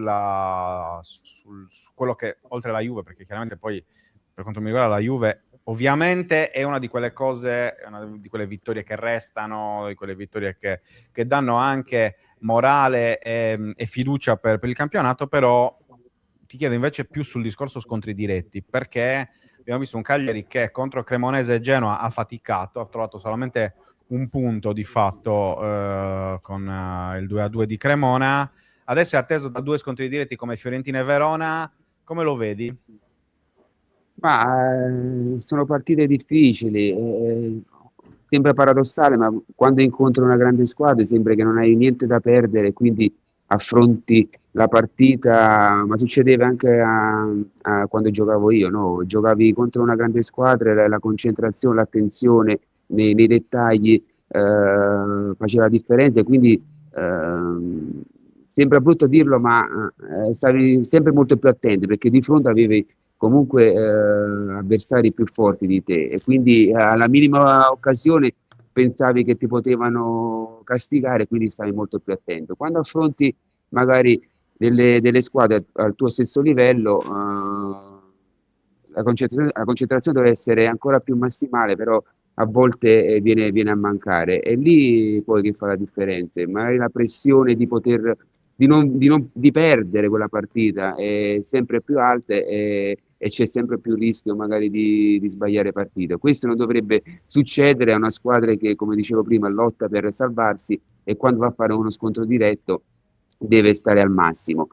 quello che, oltre alla Juve, perché chiaramente poi per quanto mi riguarda la Juve ovviamente è una di quelle cose, è una di quelle vittorie che restano, di quelle vittorie che danno anche morale e fiducia per il campionato, però ti chiedo invece più sul discorso scontri diretti, perché abbiamo visto un Cagliari che contro Cremonese e Genoa ha faticato, ha trovato solamente un punto di fatto con il 2-2 di Cremona, adesso è atteso da 2 scontri diretti come Fiorentina e Verona. Come lo vedi? Ma sono partite difficili, sembra paradossale, ma quando incontri una grande squadra sembra che non hai niente da perdere, quindi affronti la partita, ma succedeva anche quando giocavo io, no? Giocavi contro una grande squadra, la concentrazione, l'attenzione nei dettagli faceva la differenza, e quindi sembra brutto dirlo, ma stavi sempre molto più attento perché di fronte avevi comunque avversari più forti di te, e quindi alla minima occasione pensavi che ti potevano castigare, quindi stavi molto più attento. Quando affronti magari delle squadre al tuo stesso livello, la concentrazione deve essere ancora più massimale, però a volte viene a mancare, e lì poi che fa la differenza. Magari la pressione di poter di perdere quella partita è sempre più alta, e c'è sempre più rischio magari di sbagliare partita. Questo non dovrebbe succedere a una squadra che, come dicevo prima, lotta per salvarsi, e quando va a fare uno scontro diretto deve stare al massimo.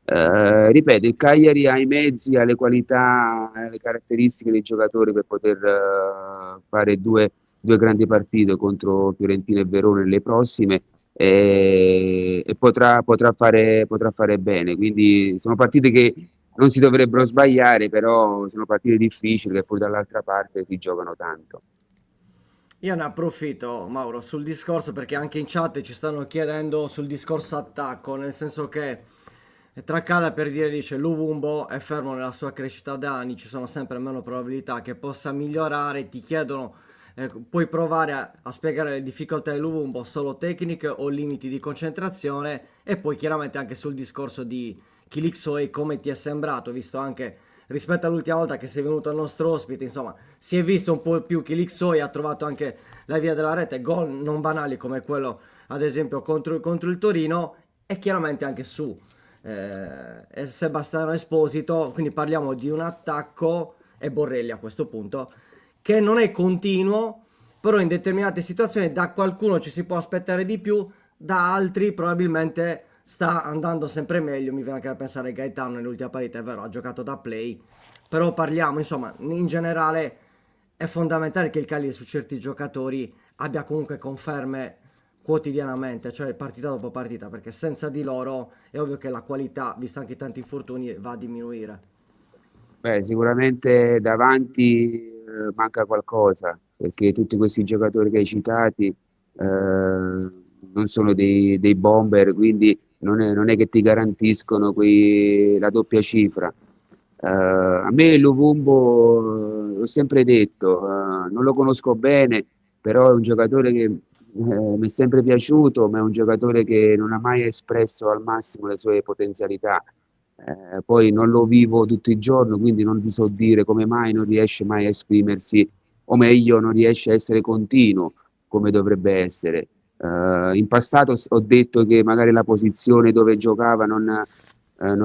Ripeto, il Cagliari ha i mezzi, ha le qualità, ha le caratteristiche dei giocatori per poter fare due grandi partite contro Fiorentina e Verona nelle prossime, e potrà fare bene. Quindi sono partite che non si dovrebbero sbagliare, però sono partite difficili che poi dall'altra parte si giocano tanto. Io ne approfitto, Mauro, sul discorso, perché anche in chat ci stanno chiedendo sul discorso attacco, nel senso che Traccada, per dire, dice Luvumbo è fermo nella sua crescita da anni, ci sono sempre meno probabilità che possa migliorare. Ti chiedono, puoi provare a spiegare le difficoltà di Luvumbo, solo tecniche o limiti di concentrazione? E poi chiaramente anche sul discorso di Kilixoy, come ti è sembrato, visto anche rispetto all'ultima volta che sei venuto al nostro ospite, insomma, si è visto un po' più Kilixoy, ha trovato anche la via della rete, gol non banali come quello ad esempio contro il Torino, e chiaramente anche su Sebastiano Esposito. Quindi parliamo di un attacco, e Borrelli a questo punto, che non è continuo, però in determinate situazioni da qualcuno ci si può aspettare di più, da altri probabilmente sta andando sempre meglio. Mi viene anche da pensare Gaetano nell'ultima partita, è vero, ha giocato da play, però parliamo, insomma, in generale è fondamentale che il Cagliari su certi giocatori abbia comunque conferme quotidianamente, cioè partita dopo partita, perché senza di loro è ovvio che la qualità, visto anche i tanti infortuni, va a diminuire. Beh, sicuramente davanti manca qualcosa, perché tutti questi giocatori che hai citati non sono dei bomber, quindi non è che ti garantiscono la doppia cifra. A me Luvumbo, l'ho sempre detto, non lo conosco bene, però è un giocatore che mi è sempre piaciuto, ma è un giocatore che non ha mai espresso al massimo le sue potenzialità. Poi non lo vivo tutto il giorno, quindi non ti so dire come mai non riesce mai a esprimersi, o meglio, non riesce a essere continuo come dovrebbe essere. In passato ho detto che magari la posizione dove giocava non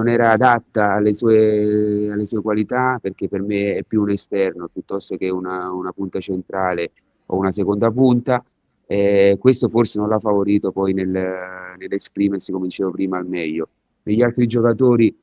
era adatta alle sue qualità, perché per me è più un esterno piuttosto che una punta centrale o una seconda punta. Questo forse non l'ha favorito poi nell'esprimersi, come dicevo prima, al meglio. Negli altri giocatori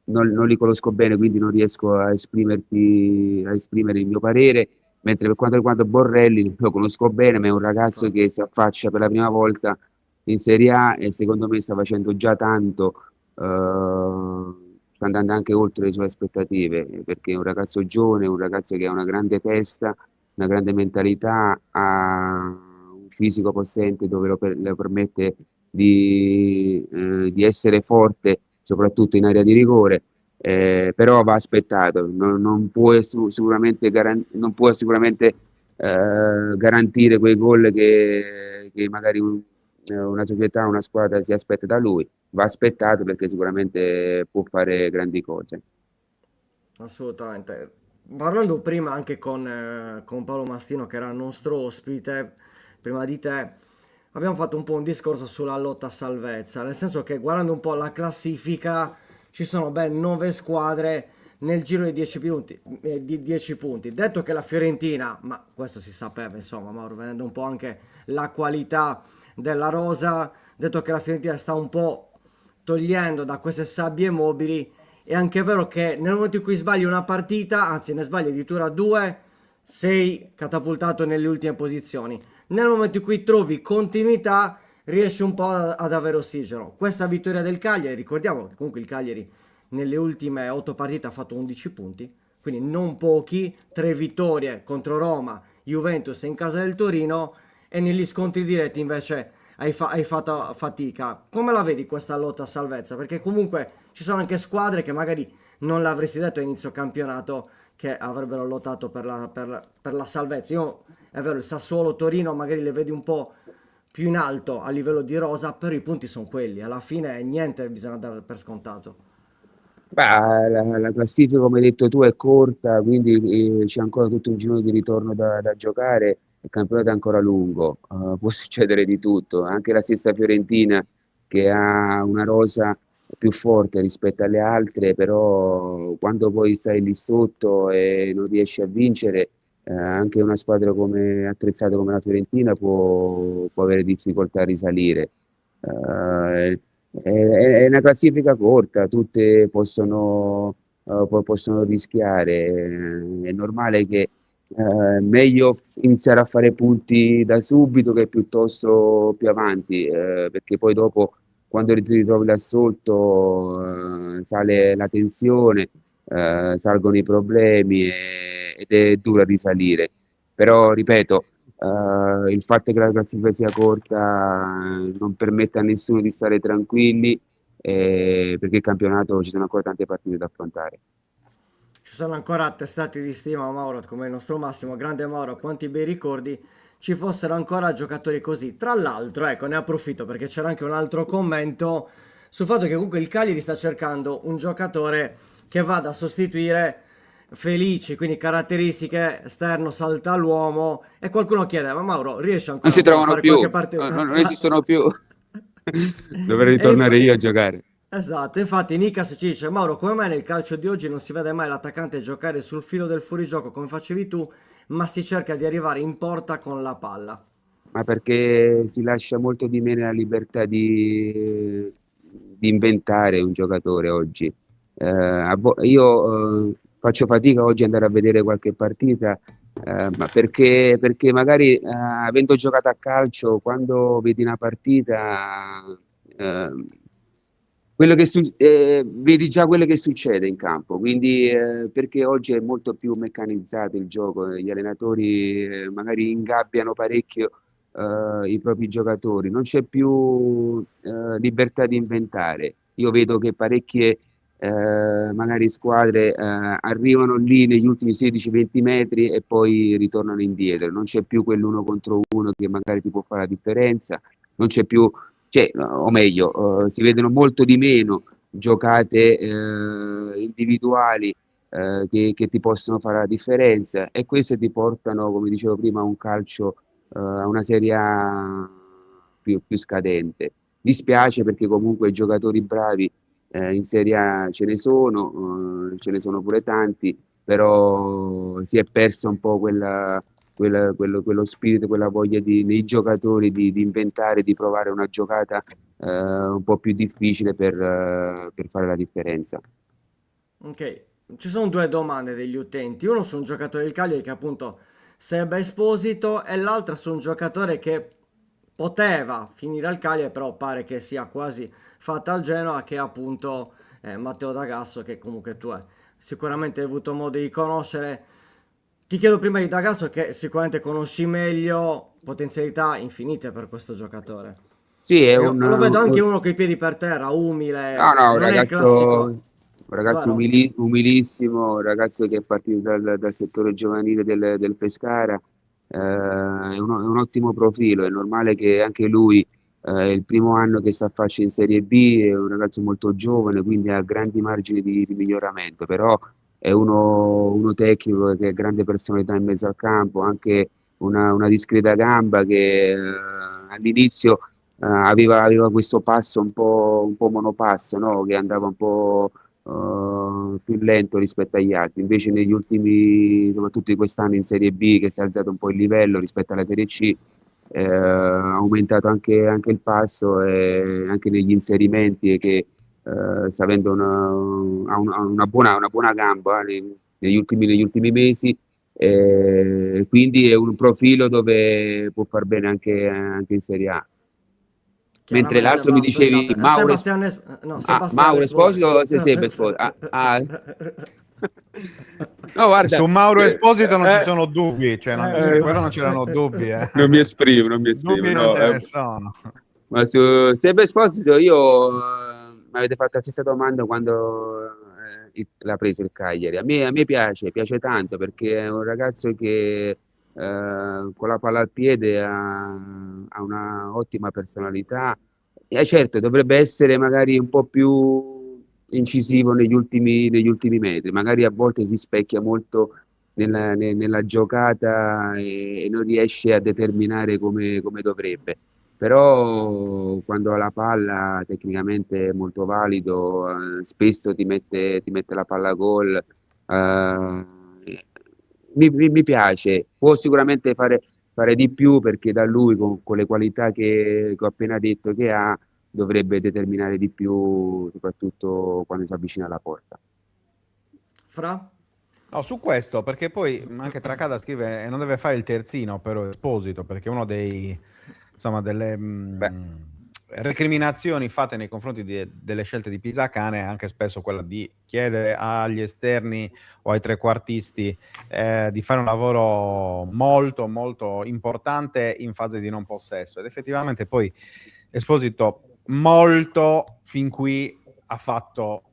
non li conosco bene, quindi non riesco a esprimere il mio parere, mentre per quanto riguarda Borrelli lo conosco bene, ma è un ragazzo che si affaccia per la prima volta in Serie A e secondo me sta facendo già tanto, sta andando anche oltre le sue aspettative, perché è un ragazzo giovane, un ragazzo che ha una grande testa, una grande mentalità, ha un fisico possente dove le permette di essere forte soprattutto in area di rigore, però va aspettato, non può sicuramente, garantire quei gol che magari una società, una squadra si aspetta da lui, va aspettato perché sicuramente può fare grandi cose. Assolutamente. Parlando prima anche con Paolo Mastino, che era il nostro ospite, prima di te, abbiamo fatto un po' un discorso sulla lotta a salvezza, nel senso che guardando un po' la classifica ci sono ben 9 squadre nel giro di 10 punti, di 10 punti. Detto che la Fiorentina, ma questo si sapeva, insomma, Mauro, vedendo un po' anche la qualità della rosa, detto che la Fiorentina sta un po' togliendo da queste sabbie mobili, è anche vero che nel momento in cui sbagli una partita, anzi ne sbagli addirittura due, sei catapultato nelle ultime posizioni. Nel momento in cui trovi continuità, riesci un po' ad avere ossigeno. Questa vittoria del Cagliari, ricordiamo che comunque il Cagliari nelle ultime 8 partite ha fatto 11 punti, quindi non pochi, 3 vittorie contro Roma, Juventus e in casa del Torino, e negli scontri diretti invece hai fatto fatica. Come la vedi questa lotta a salvezza? Perché comunque ci sono anche squadre che magari non l'avresti detto a inizio campionato che avrebbero lottato per la salvezza. Io, è vero, il Sassuolo Torino magari le vedi un po' più in alto a livello di rosa, però i punti sono quelli. Alla fine niente bisogna dare per scontato. Beh, la classifica, come hai detto tu, è corta, quindi c'è ancora tutto un giro di ritorno da giocare, il campionato è ancora lungo, può succedere di tutto, anche la stessa Fiorentina che ha una rosa più forte rispetto alle altre, però quando poi stai lì sotto e non riesci a vincere, anche una squadra attrezzata come la Fiorentina può avere difficoltà a risalire. È una classifica corta, tutte possono rischiare. È normale che meglio iniziare a fare punti da subito che piuttosto più avanti, perché poi dopo, quando ti ritrovi là sotto, sale la tensione, salgono i problemi ed è dura risalire. Però, ripeto, il fatto che la classifica sia corta non permette a nessuno di stare tranquilli, perché il campionato ci sono ancora tante partite da affrontare. Ci sono ancora attestati di stima, Mauro, come il nostro Massimo. Grande Mauro, quanti bei ricordi ci fossero ancora giocatori così. Tra l'altro, ecco, ne approfitto perché c'era anche un altro commento sul fatto che comunque il Cagliari sta cercando un giocatore che vada a sostituire Felici, quindi caratteristiche esterno, salta all'uomo, e qualcuno chiede, ma Mauro riesce Non ancora si un po' a trovano fare più, qualche partita? non esistono più. Dovrei E ritornare io a giocare. esatto, infatti Nicas ci dice, Mauro, come mai nel calcio di oggi non si vede mai l'attaccante giocare sul filo del fuorigioco come facevi tu, ma si cerca di arrivare in porta con la palla? Ma perché si lascia molto di meno la libertà di inventare un giocatore oggi. Io faccio fatica oggi ad andare a vedere qualche partita, ma perché magari avendo giocato a calcio, quando vedi una partita, eh, vedi già quello che succede in campo, quindi perché oggi è molto più meccanizzato il gioco, gli allenatori magari ingabbiano parecchio i propri giocatori, non c'è più libertà di inventare. Io vedo che parecchie magari squadre arrivano lì negli ultimi 16-20 metri e poi ritornano indietro, non c'è più quell'uno contro uno che magari ti può fare la differenza, non c'è più, cioè, o meglio, si vedono molto di meno giocate individuali che ti possono fare la differenza, e queste ti portano, come dicevo prima, a un calcio, a una Serie A più scadente. Dispiace perché comunque giocatori bravi in Serie A ce ne sono pure tanti, però si è perso un po' quello spirito, quella voglia nei giocatori di inventare, di provare una giocata un po' più difficile per fare la differenza. Ok, ci sono due domande degli utenti. Uno su un giocatore del Cagliari che appunto sarebbe Esposito e l'altra su un giocatore che poteva finire al Cagliari, però pare che sia quasi fatta al Genoa, che è appunto Matteo D'Agasso, che comunque tu hai sicuramente avuto modo di conoscere. Ti chiedo prima di D'Agasso, che sicuramente conosci meglio, potenzialità infinite per questo giocatore. Sì, è Io lo vedo anche uno con i piedi per terra, no, umile, no, non è il classico, un ragazzo vero? umilissimo, un ragazzo che è partito dal settore giovanile del Pescara, è un ottimo profilo, è normale che anche lui, è il primo anno che si affaccia in Serie B, è un ragazzo molto giovane, quindi ha grandi margini di miglioramento, però è uno tecnico che ha grande personalità in mezzo al campo, anche una discreta gamba che all'inizio aveva questo passo un po' monopasso, no? Che andava un po' più lento rispetto agli altri. Invece negli ultimi, soprattutto di quest'anno in Serie B, che si è alzato un po' il livello rispetto alla Serie C, ha aumentato anche il passo e anche negli inserimenti, e che sta avendo una buona gamba negli ultimi mesi. Quindi è un profilo dove può far bene anche in Serie A. Mentre Chiaramente, l'altro mi basta, dicevi aspettate, no, Sebastiano Mauro Esposito Esposito. o Sebe Esposito? No, guarda, Su Mauro eh, Esposito non ci eh, sono dubbi, cioè su eh, quello non c'erano dubbi, eh. non mi esprimo, non mi esprimo, Dubbi non no. ce ne sono. Ma su Sebe Esposito io mi avete fatto la stessa domanda quando l'ha preso il Cagliari. A me piace tanto perché è un ragazzo che con la palla al piede ha una ottima personalità. E certo, dovrebbe essere magari un po' più incisivo negli ultimi metri, magari a volte si specchia molto nella giocata e non riesce a determinare come dovrebbe. Però quando ha la palla tecnicamente è molto valido, spesso ti mette la palla a gol. Mi piace, può sicuramente fare di più, perché da lui con le qualità che ho appena detto che ha, dovrebbe determinare di più, soprattutto quando si avvicina alla porta. Fra? No, su questo, perché poi anche Tracada scrive e non deve fare il terzino però Esposito, perché uno delle Beh, recriminazioni fatte nei confronti delle scelte di Pisacane è anche spesso quella di chiedere agli esterni o ai trequartisti di fare un lavoro molto molto importante in fase di non possesso, ed effettivamente poi Esposito molto fin qui ha fatto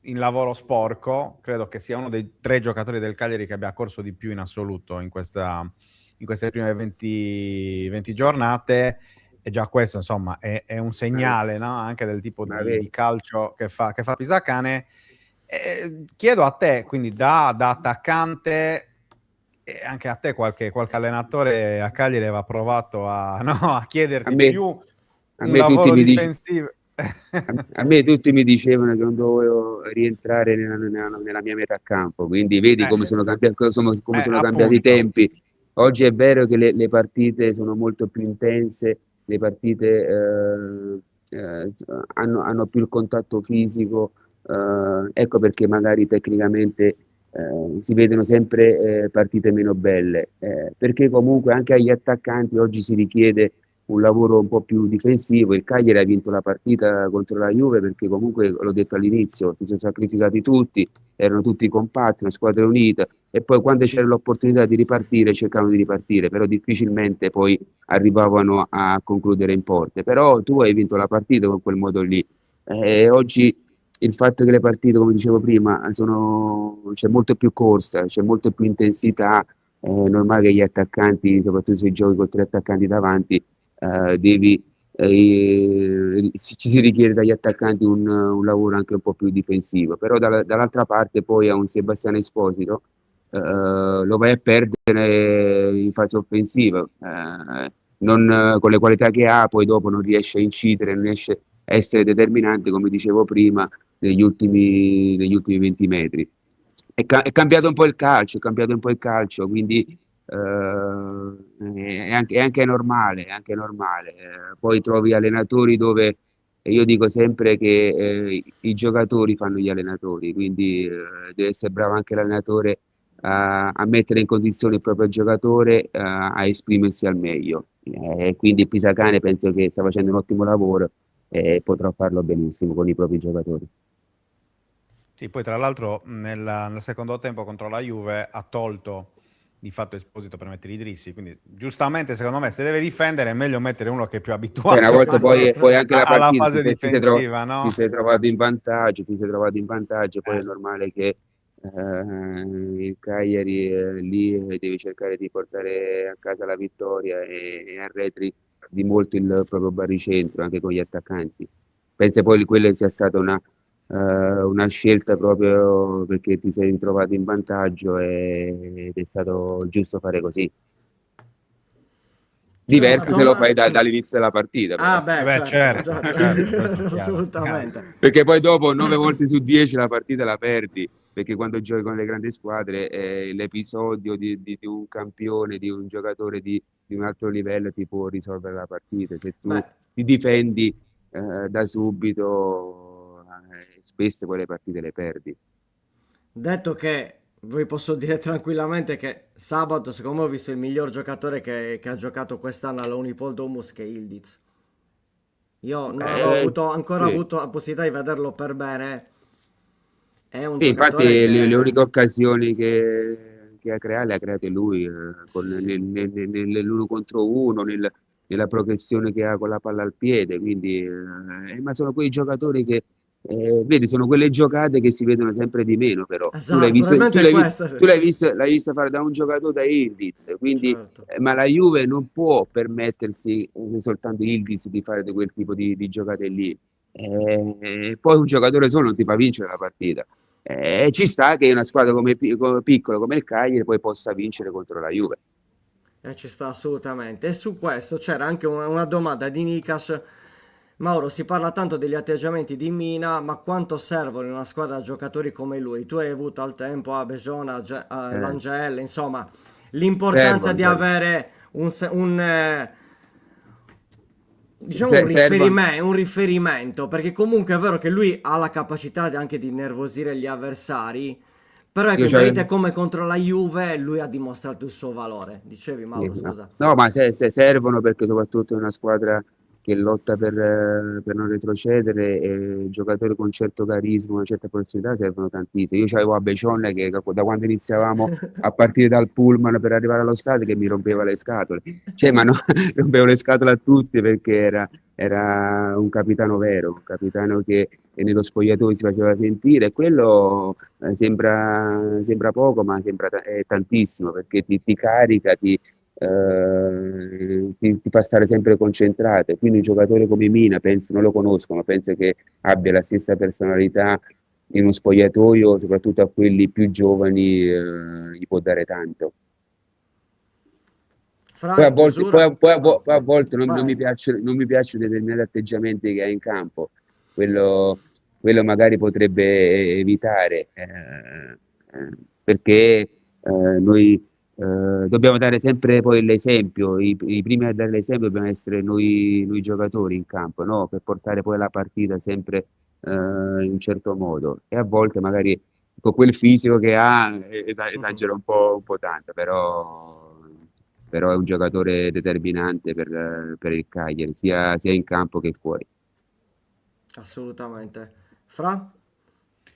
in lavoro sporco. Credo che sia uno dei 3 giocatori del Cagliari che abbia corso di più in assoluto in queste prime 20 giornate, e già questo insomma è un segnale, no? Anche del tipo ma di vedi, calcio che fa Pisacane. Chiedo a te, quindi da attaccante, e anche a te qualche allenatore a Cagliari aveva provato a a chiederti me, più a un me tutti lavoro mi dicono. difensivo. A me tutti mi dicevano che non dovevo rientrare nella mia metà campo, quindi vedi come sono come sono cambiati i Appunto. tempi. Oggi è vero che le partite sono molto più intense, le partite hanno più il contatto fisico, ecco perché magari tecnicamente si vedono sempre partite meno belle, perché comunque anche agli attaccanti oggi si richiede un lavoro un po' più difensivo. Il Cagliari ha vinto la partita contro la Juve perché comunque, l'ho detto all'inizio, si sono sacrificati tutti, erano tutti compatti, una squadra unita, e poi quando c'era l'opportunità di ripartire cercavano di ripartire, però difficilmente poi arrivavano a concludere in porte. Però tu hai vinto la partita con quel modo lì. Oggi il fatto che le partite, come dicevo prima, c'è molto più corsa, c'è molto più intensità, è normale che gli attaccanti, soprattutto se giochi con 3 attaccanti davanti, devi ci si richiede dagli attaccanti un lavoro anche un po' più difensivo, però dall'altra parte poi a un Sebastiano Esposito lo vai a perdere in fase offensiva, con le qualità che ha, poi dopo non riesce a incidere, non riesce a essere determinante, come dicevo prima, negli ultimi 20 metri. È cambiato un po' il calcio, quindi è anche normale, poi trovi allenatori dove, e io dico sempre che i giocatori fanno gli allenatori, quindi deve essere bravo anche l'allenatore a mettere in condizione il proprio giocatore a esprimersi al meglio. Quindi Pisacane penso che sta facendo un ottimo lavoro e potrà farlo benissimo con i propri giocatori. Sì, poi tra l'altro nel secondo tempo contro la Juve ha tolto di fatto Esposito per mettere Idrissi, quindi giustamente secondo me se deve difendere è meglio mettere uno che è più abituato una volta poi anche la alla partita fase difensiva, no? ti sei trovato in vantaggio, poi è normale che il Cagliari lì devi cercare di portare a casa la vittoria e arretri di molto il proprio baricentro anche con gli attaccanti. Penso poi quella sia stata una scelta proprio perché ti sei ritrovato in vantaggio ed è stato giusto fare così. Diverso se lo fai dall'inizio della partita. Ah, Però. beh, certo. certo, Assolutamente. Perché poi dopo 9 volte su 10 la partita la perdi, perché quando giochi con le grandi squadre l'episodio di un campione, di un giocatore di un altro livello ti può risolvere la partita. Se tu Beh, ti difendi da subito, spesso poi le partite le perdi. detto che vi posso dire tranquillamente che sabato, secondo me, ho visto il miglior giocatore che ha giocato quest'anno alla Unipol Domus, che è Ildiz. Io non avevo ancora Sì. avuto la possibilità di vederlo per bene. È un Sì, infatti giocatore le che... uniche occasioni che ha creato le ha create lui, nell'uno contro uno, nella progressione che ha con la palla al piede, quindi, ma sono quei giocatori che, vedi, sono quelle giocate che si vedono sempre di meno, però tu Esatto, probabilmente è questa, sì. l'hai vista fare da un giocatore da Ildiz, quindi, Certo. ma la Juve non può permettersi soltanto Ildiz di fare quel tipo di giocate lì. Poi un giocatore solo non ti fa vincere la partita. Ci sta che una squadra piccola come il Cagliari poi possa vincere contro la Juve. Ci sta assolutamente. E su questo c'era anche una domanda di Nikas. Mauro, si parla tanto degli atteggiamenti di Mina, ma quanto servono in una squadra giocatori come lui? Tu hai avuto al tempo a Begiona, l'Angel, insomma, l'importanza di Servono. avere diciamo Servono. un riferimento, perché comunque è vero che lui ha la capacità anche di innervosire gli avversari, però ecco, Io in c'ho- partite come contro la Juve lui ha dimostrato il suo valore. Dicevi, Mauro, No, scusa. no, ma se servono perché soprattutto in una squadra che lotta per non retrocedere, giocatori con certo carisma, una certa professionalità servono tantissimo. Io c'avevo a Becion che da quando iniziavamo a partire dal pullman per arrivare allo stadio che mi rompeva le scatole, ma no, rompevo le scatole a tutti perché era un capitano vero, un capitano che nello spogliatoio si faceva sentire e quello sembra poco, ma è tantissimo perché ti carica, ti fa stare sempre concentrato. Quindi un giocatore come Mina, penso, non lo conoscono, penso che abbia la stessa personalità in uno spogliatoio, soprattutto a quelli più giovani, gli può dare tanto. Fra, in chiusura... Poi a volte non vai. mi piacciono determinati atteggiamenti che ha in campo, quello magari potrebbe evitare, perché noi dobbiamo dare sempre poi l'esempio, i primi a dare l'esempio dobbiamo essere noi giocatori in campo, no? Per portare poi la partita sempre in un certo modo e a volte magari con quel fisico che ha esagera un po' tanto, però è un giocatore determinante per il Cagliari, sia in campo che fuori. Assolutamente. Fra?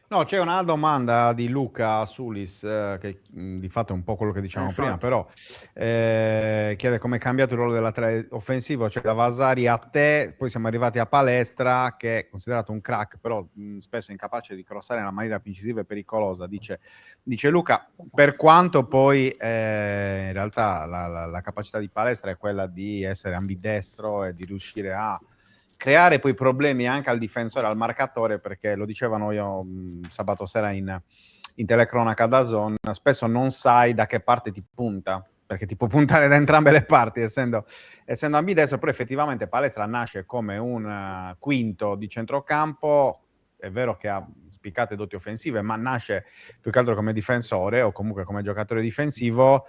No, c'è una domanda di Luca Sulis, che di fatto è un po' quello che dicevamo prima, Infatti. però chiede come è cambiato il ruolo offensivo, cioè da Vasari a te, poi siamo arrivati a Palestra, che è considerato un crack, però spesso è incapace di crossare nella maniera più incisiva e pericolosa, dice Luca, per quanto poi in realtà la capacità di Palestra è quella di essere ambidestro e di riuscire a creare poi problemi anche al difensore, al marcatore, perché lo dicevano io sabato sera in telecronaca da Zone, spesso non sai da che parte ti punta, perché ti può puntare da entrambe le parti, essendo ambidestro, però effettivamente Palestra nasce come un quinto di centrocampo, è vero che ha spiccate doti offensive, ma nasce più che altro come difensore o comunque come giocatore difensivo.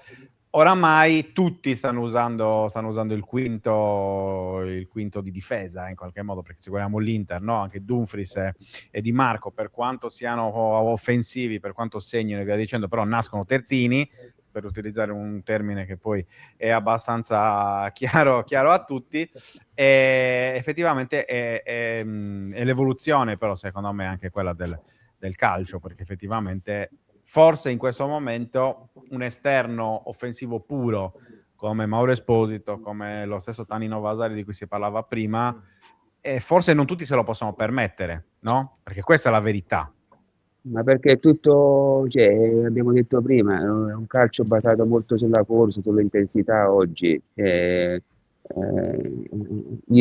Oramai tutti stanno usando il quinto di difesa in qualche modo, perché se guardiamo l'Inter, no? Anche Dumfries e Di Marco, per quanto siano offensivi, per quanto segnino e via dicendo, però nascono terzini, per utilizzare un termine che poi è abbastanza chiaro a tutti, e effettivamente è l'evoluzione, però secondo me anche quella del calcio, perché effettivamente forse in questo momento un esterno offensivo puro come Mauro Esposito, come lo stesso Tanino Vasari di cui si parlava prima, forse non tutti se lo possono permettere, no? Perché questa è la verità. Ma perché è tutto, cioè, abbiamo detto prima, è un calcio basato molto sulla corsa, sull'intensità oggi. Io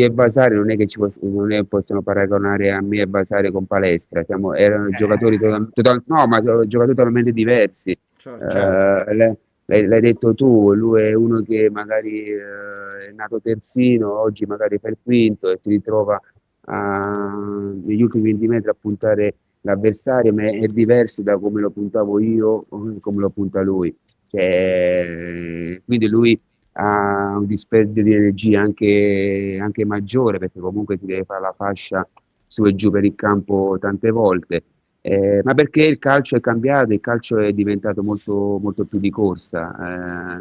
e Vasari non è che non è, possono paragonare a me e Vasari con Palestra, erano giocatori no, ma sono giocatori totalmente diversi. Certo. L'hai detto tu, lui è uno che magari è nato terzino, oggi magari fa il quinto e ti ritrova negli ultimi 20 metri a puntare l'avversario, ma è diverso da come lo puntavo io o come lo punta lui. Quindi lui ha un dispendio di energia anche maggiore, perché comunque ti deve fare la fascia su e giù per il campo tante volte. Ma perché il calcio è cambiato, il calcio è diventato molto, molto più di corsa,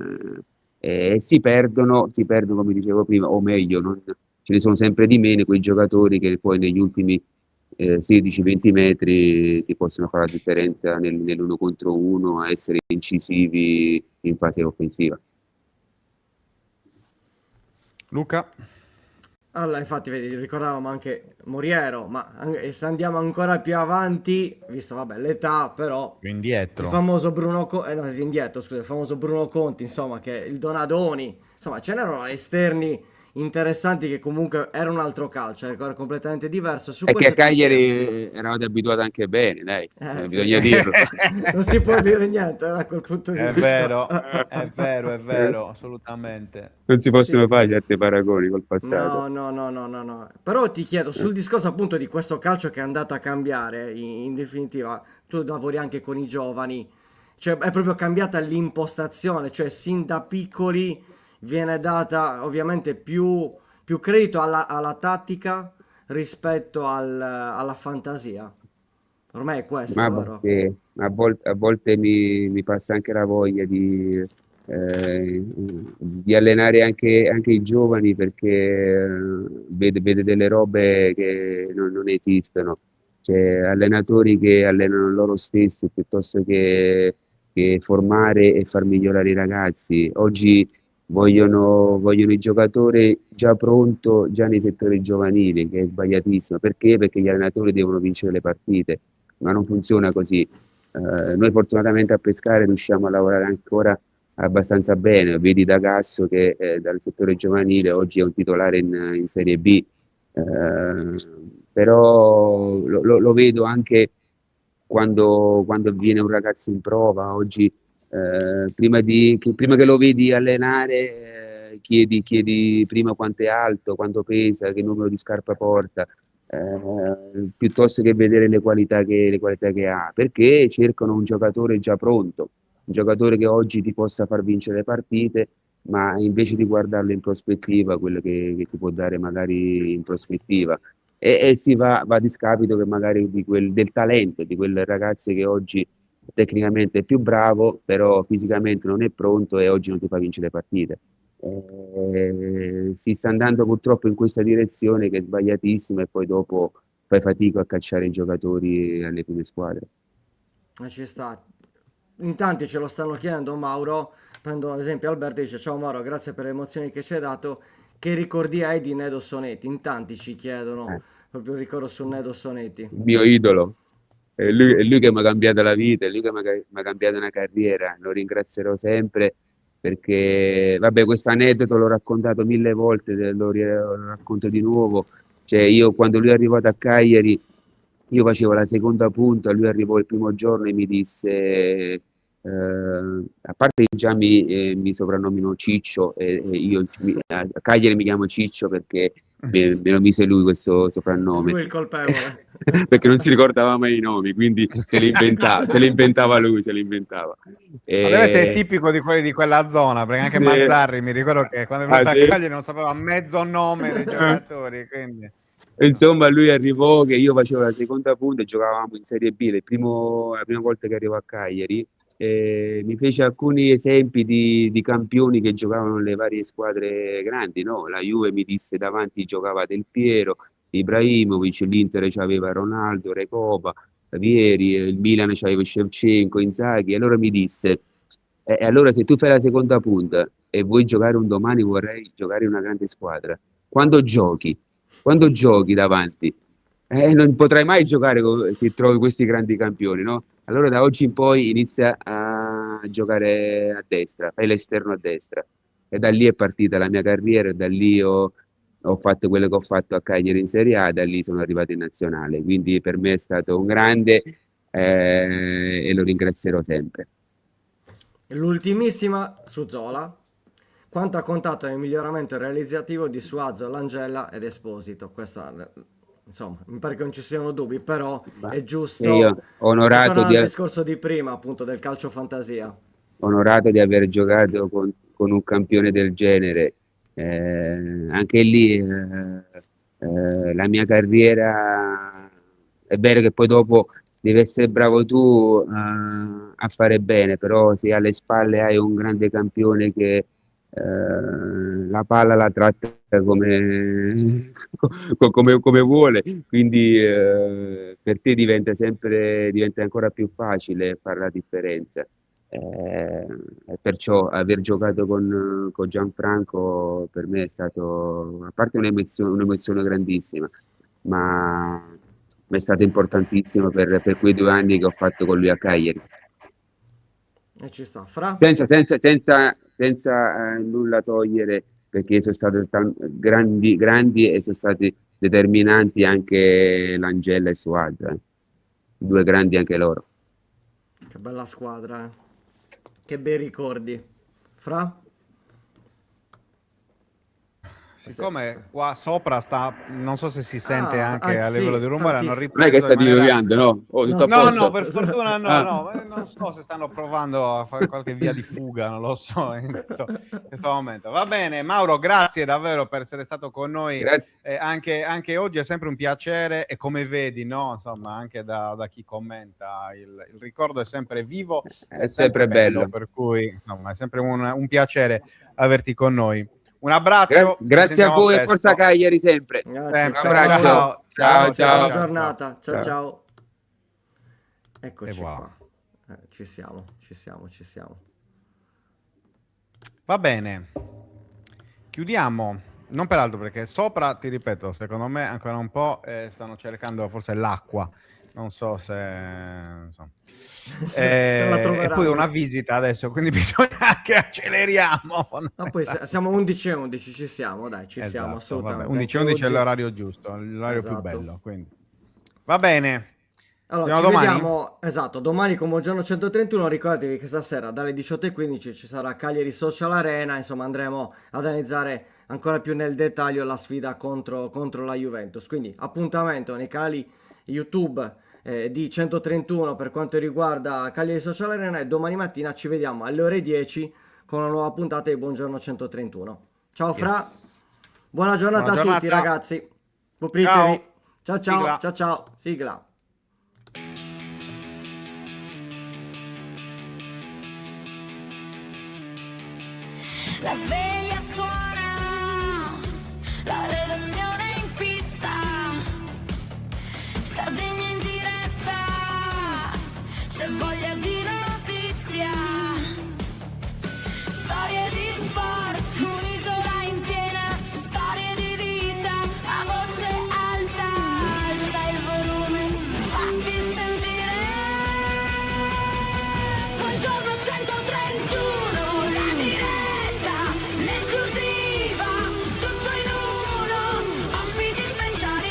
e si perdono, come dicevo prima, o meglio, ce ne sono sempre di meno quei giocatori che poi negli ultimi 16-20 metri ti possono fare la differenza nell'uno contro uno, a essere incisivi in fase offensiva. Luca? Allora, infatti, vedi, ricordavamo anche Moriero, ma se andiamo ancora più avanti, visto, vabbè, l'età, però Più il indietro. famoso Bruno Conti, no, indietro, scusa, il famoso Bruno Conti, insomma, che il Donadoni, insomma, ce n'erano esterni interessanti che comunque era un altro calcio, era completamente diverso. Su E che a questo ti chiedo. Cagliari eravate abituati anche bene, dai, Sì. bisogna dirlo. Non si può dire niente da quel punto di È vista. vero, è vero, assolutamente. Non si possono Sì. fare certi paragoni col passato. No, no, no, no, no, no. Però ti chiedo, sul discorso appunto di questo calcio che è andato a cambiare, in definitiva, tu lavori anche con i giovani, cioè è proprio cambiata l'impostazione, cioè sin da piccoli viene data ovviamente più credito alla tattica rispetto alla fantasia. Ormai è Ma questo, a vero? volte, a volte mi passa anche la voglia di allenare anche i giovani, perché vede delle robe che non esistono. Cioè, allenatori che allenano loro stessi piuttosto che formare e far migliorare i ragazzi. Oggi vogliono il giocatore già pronto, già nei settori giovanili, che è sbagliatissimo. Perché? Perché gli allenatori devono vincere le partite, ma non funziona così. Noi fortunatamente a Pescara riusciamo a lavorare ancora abbastanza bene. Vedi D'Agasso che dal settore giovanile oggi è un titolare in Serie B. Però lo vedo anche quando viene un ragazzo in prova. Oggi prima che lo vedi allenare, chiedi prima quanto è alto, quanto pesa, che numero di scarpa porta, piuttosto che vedere le qualità che ha, perché cercano un giocatore già pronto, un giocatore che oggi ti possa far vincere le partite, ma invece di guardarlo in prospettiva, quello che ti può dare magari in prospettiva. E si va a discapito che magari del talento di quel ragazzo che oggi tecnicamente è più bravo, però fisicamente non è pronto e oggi non ti fa vincere le partite. Si sta andando purtroppo in questa direzione, che è sbagliatissima, e poi dopo fai fatica a cacciare i giocatori alle prime squadre. Ci sta. In tanti ce lo stanno chiedendo, Mauro. Prendo ad esempio Alberto e dice: Ciao Mauro, grazie per le emozioni che ci hai dato. Che ricordi hai di Nedo Sonetti? In tanti ci chiedono Eh, proprio il ricordo su Nedo Sonetti. il mio idolo, è lui che mi ha cambiato la vita, è lui che mi ha cambiato una carriera, lo ringrazierò sempre, perché, vabbè, questo aneddoto l'ho raccontato 1000 volte, lo racconto di nuovo. Cioè io quando lui è arrivato a Cagliari, io facevo la seconda punta, lui arrivò il primo giorno e mi disse, a parte che già mi soprannominò Ciccio, e io a Cagliari mi chiamo Ciccio perché me lo mise lui questo soprannome, Lui è il colpevole. perché non si ricordava mai i nomi, quindi se li inventava lui, se li inventava. Ma deve essere tipico di quelli di quella zona, perché anche Mazzarri mi ricordo che quando è venuto a Cagliari non sapeva mezzo nome dei giocatori, quindi... Insomma, lui arrivò che io facevo la seconda punta e giocavamo in Serie B, la prima volta che arrivo a Cagliari, e mi fece alcuni esempi di campioni che giocavano nelle varie squadre grandi, no? La Juve mi disse davanti giocava Del Piero, Ibrahimovic, l'Inter c'aveva Ronaldo, Recoba, Vieri, il Milan c'aveva Shevchenko, Inzaghi, e allora mi disse, allora se tu fai la seconda punta e vuoi giocare un domani, vorrei giocare in una grande squadra. Quando giochi davanti, non potrai mai giocare se trovi questi grandi campioni, no? Allora da oggi in poi inizia a giocare a destra, fai l'esterno a destra. E da lì è partita la mia carriera, e da lì ho fatto quello che ho fatto a Cagliari in Serie A, da lì sono arrivato in nazionale. Quindi per me è stato un grande e lo ringrazierò sempre. L'ultimissima su Zola. Quanto ha contato nel miglioramento realizzativo di Suazo, Langella ed Esposito? Questo, insomma, mi pare che non ci siano dubbi, però è giusto. Io onorato al discorso di prima, appunto, del calcio fantasia. Onorato di aver giocato con un campione del genere. Anche lì la mia carriera, è vero che poi dopo devi essere bravo tu a fare bene, però se alle spalle hai un grande campione che la palla la tratta come vuole, quindi per te diventa ancora più facile fare la differenza. Perciò aver giocato con Gianfranco per me è stato, a parte un'emozione grandissima, ma è stato importantissimo per quei 2 anni che ho fatto con lui a Cagliari. E ci sta, Fra? Senza nulla togliere, perché sono stati grandi e sono stati determinanti anche Langella e Suarez, 2 grandi anche loro. Che bella squadra, che bei ricordi. Fra? Siccome qua sopra non so se si sente anche a sì, livello di rumore, hanno ripreso non è che sta diluvando, no? No, per fortuna no, non so se stanno provando a fare qualche via di fuga, non lo so in questo momento. Va bene, Mauro, grazie davvero per essere stato con noi, anche oggi è sempre un piacere, e come vedi, no, insomma, anche da chi commenta, il ricordo è sempre vivo, è sempre bello, per cui insomma è sempre un piacere averti con noi. Un abbraccio. Grazie a voi, e forza Cagliari sempre. Grazie. Un abbraccio. Ciao. Buona giornata. Ciao. Eccoci voilà. qua. Ci siamo. Va bene. Chiudiamo. Non peraltro perché sopra, ti ripeto, secondo me ancora un po' stanno cercando forse l'acqua. Non so se... insomma. E poi una visita adesso, quindi bisogna che acceleriamo. No, poi siamo 11:11, ci siamo, dai, siamo assolutamente. 11:11 è l'orario giusto, l'orario più bello, quindi. Va bene. Allora, ci vediamo, esatto, domani con Buongiorno 131, ricordatevi che stasera dalle 18:15 ci sarà Cagliari Social Arena, insomma andremo ad analizzare ancora più nel dettaglio la sfida contro la Juventus, quindi appuntamento nei canali YouTube di 131 per quanto riguarda Cagliari Social Arena, e domani mattina ci vediamo alle ore 10 con una nuova puntata di Buongiorno 131. Ciao Fra, buona giornata a tutti ragazzi, copritevi, ciao, sigla. La sveglia suona, la redazione in pista, Sardegna in diretta, c'è voglia di notizia, storie di sport, un'isola in piena, storie di vita, a voce alta, alza il volume, fatti sentire. Buongiorno 131, la diretta, l'esclusiva, tutto in uno, ospiti speciali.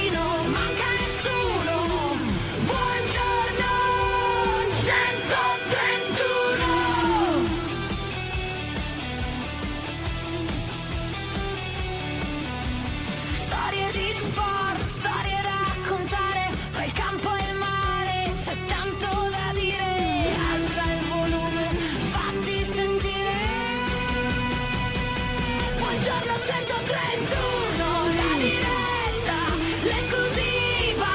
Buongiorno 131, la diretta, l'esclusiva,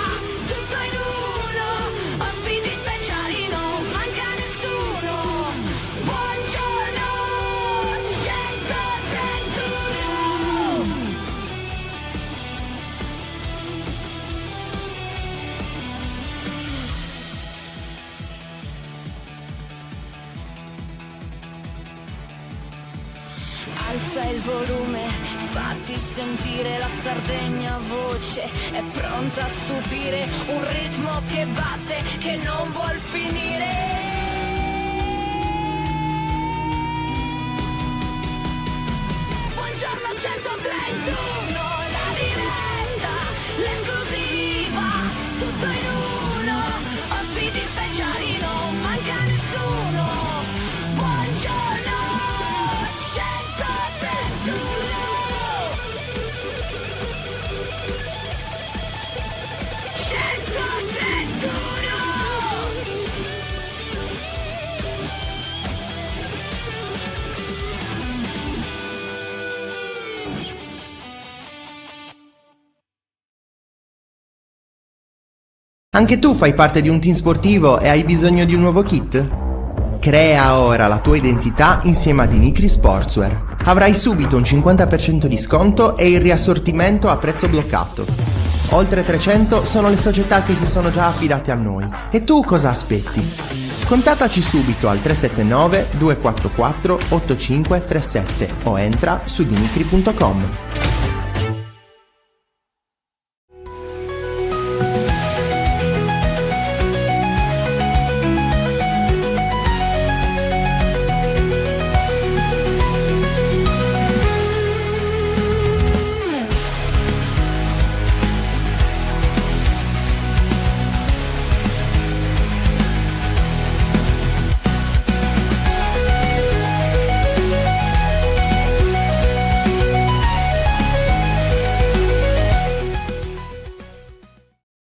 tutto in uno, ospiti speciali, non manca nessuno. Buongiorno 131. Alza il volume, fatti sentire la Sardegna voce, è pronta a stupire, un ritmo che batte, che non vuol finire. Buongiorno 131, la diretta, l'esclusiva, tutto in uno, ospiti speciali, non manca nessuno. Buongiorno 131. 131. Anche tu fai parte di un team sportivo e hai bisogno di un nuovo kit? Crea ora la tua identità insieme ad Inicri Sportswear. Avrai subito un 50% di sconto e il riassortimento a prezzo bloccato. Oltre 300 sono le società che si sono già affidate a noi. E tu cosa aspetti? Contattaci subito al 379 244 8537 o entra su dinicri.com.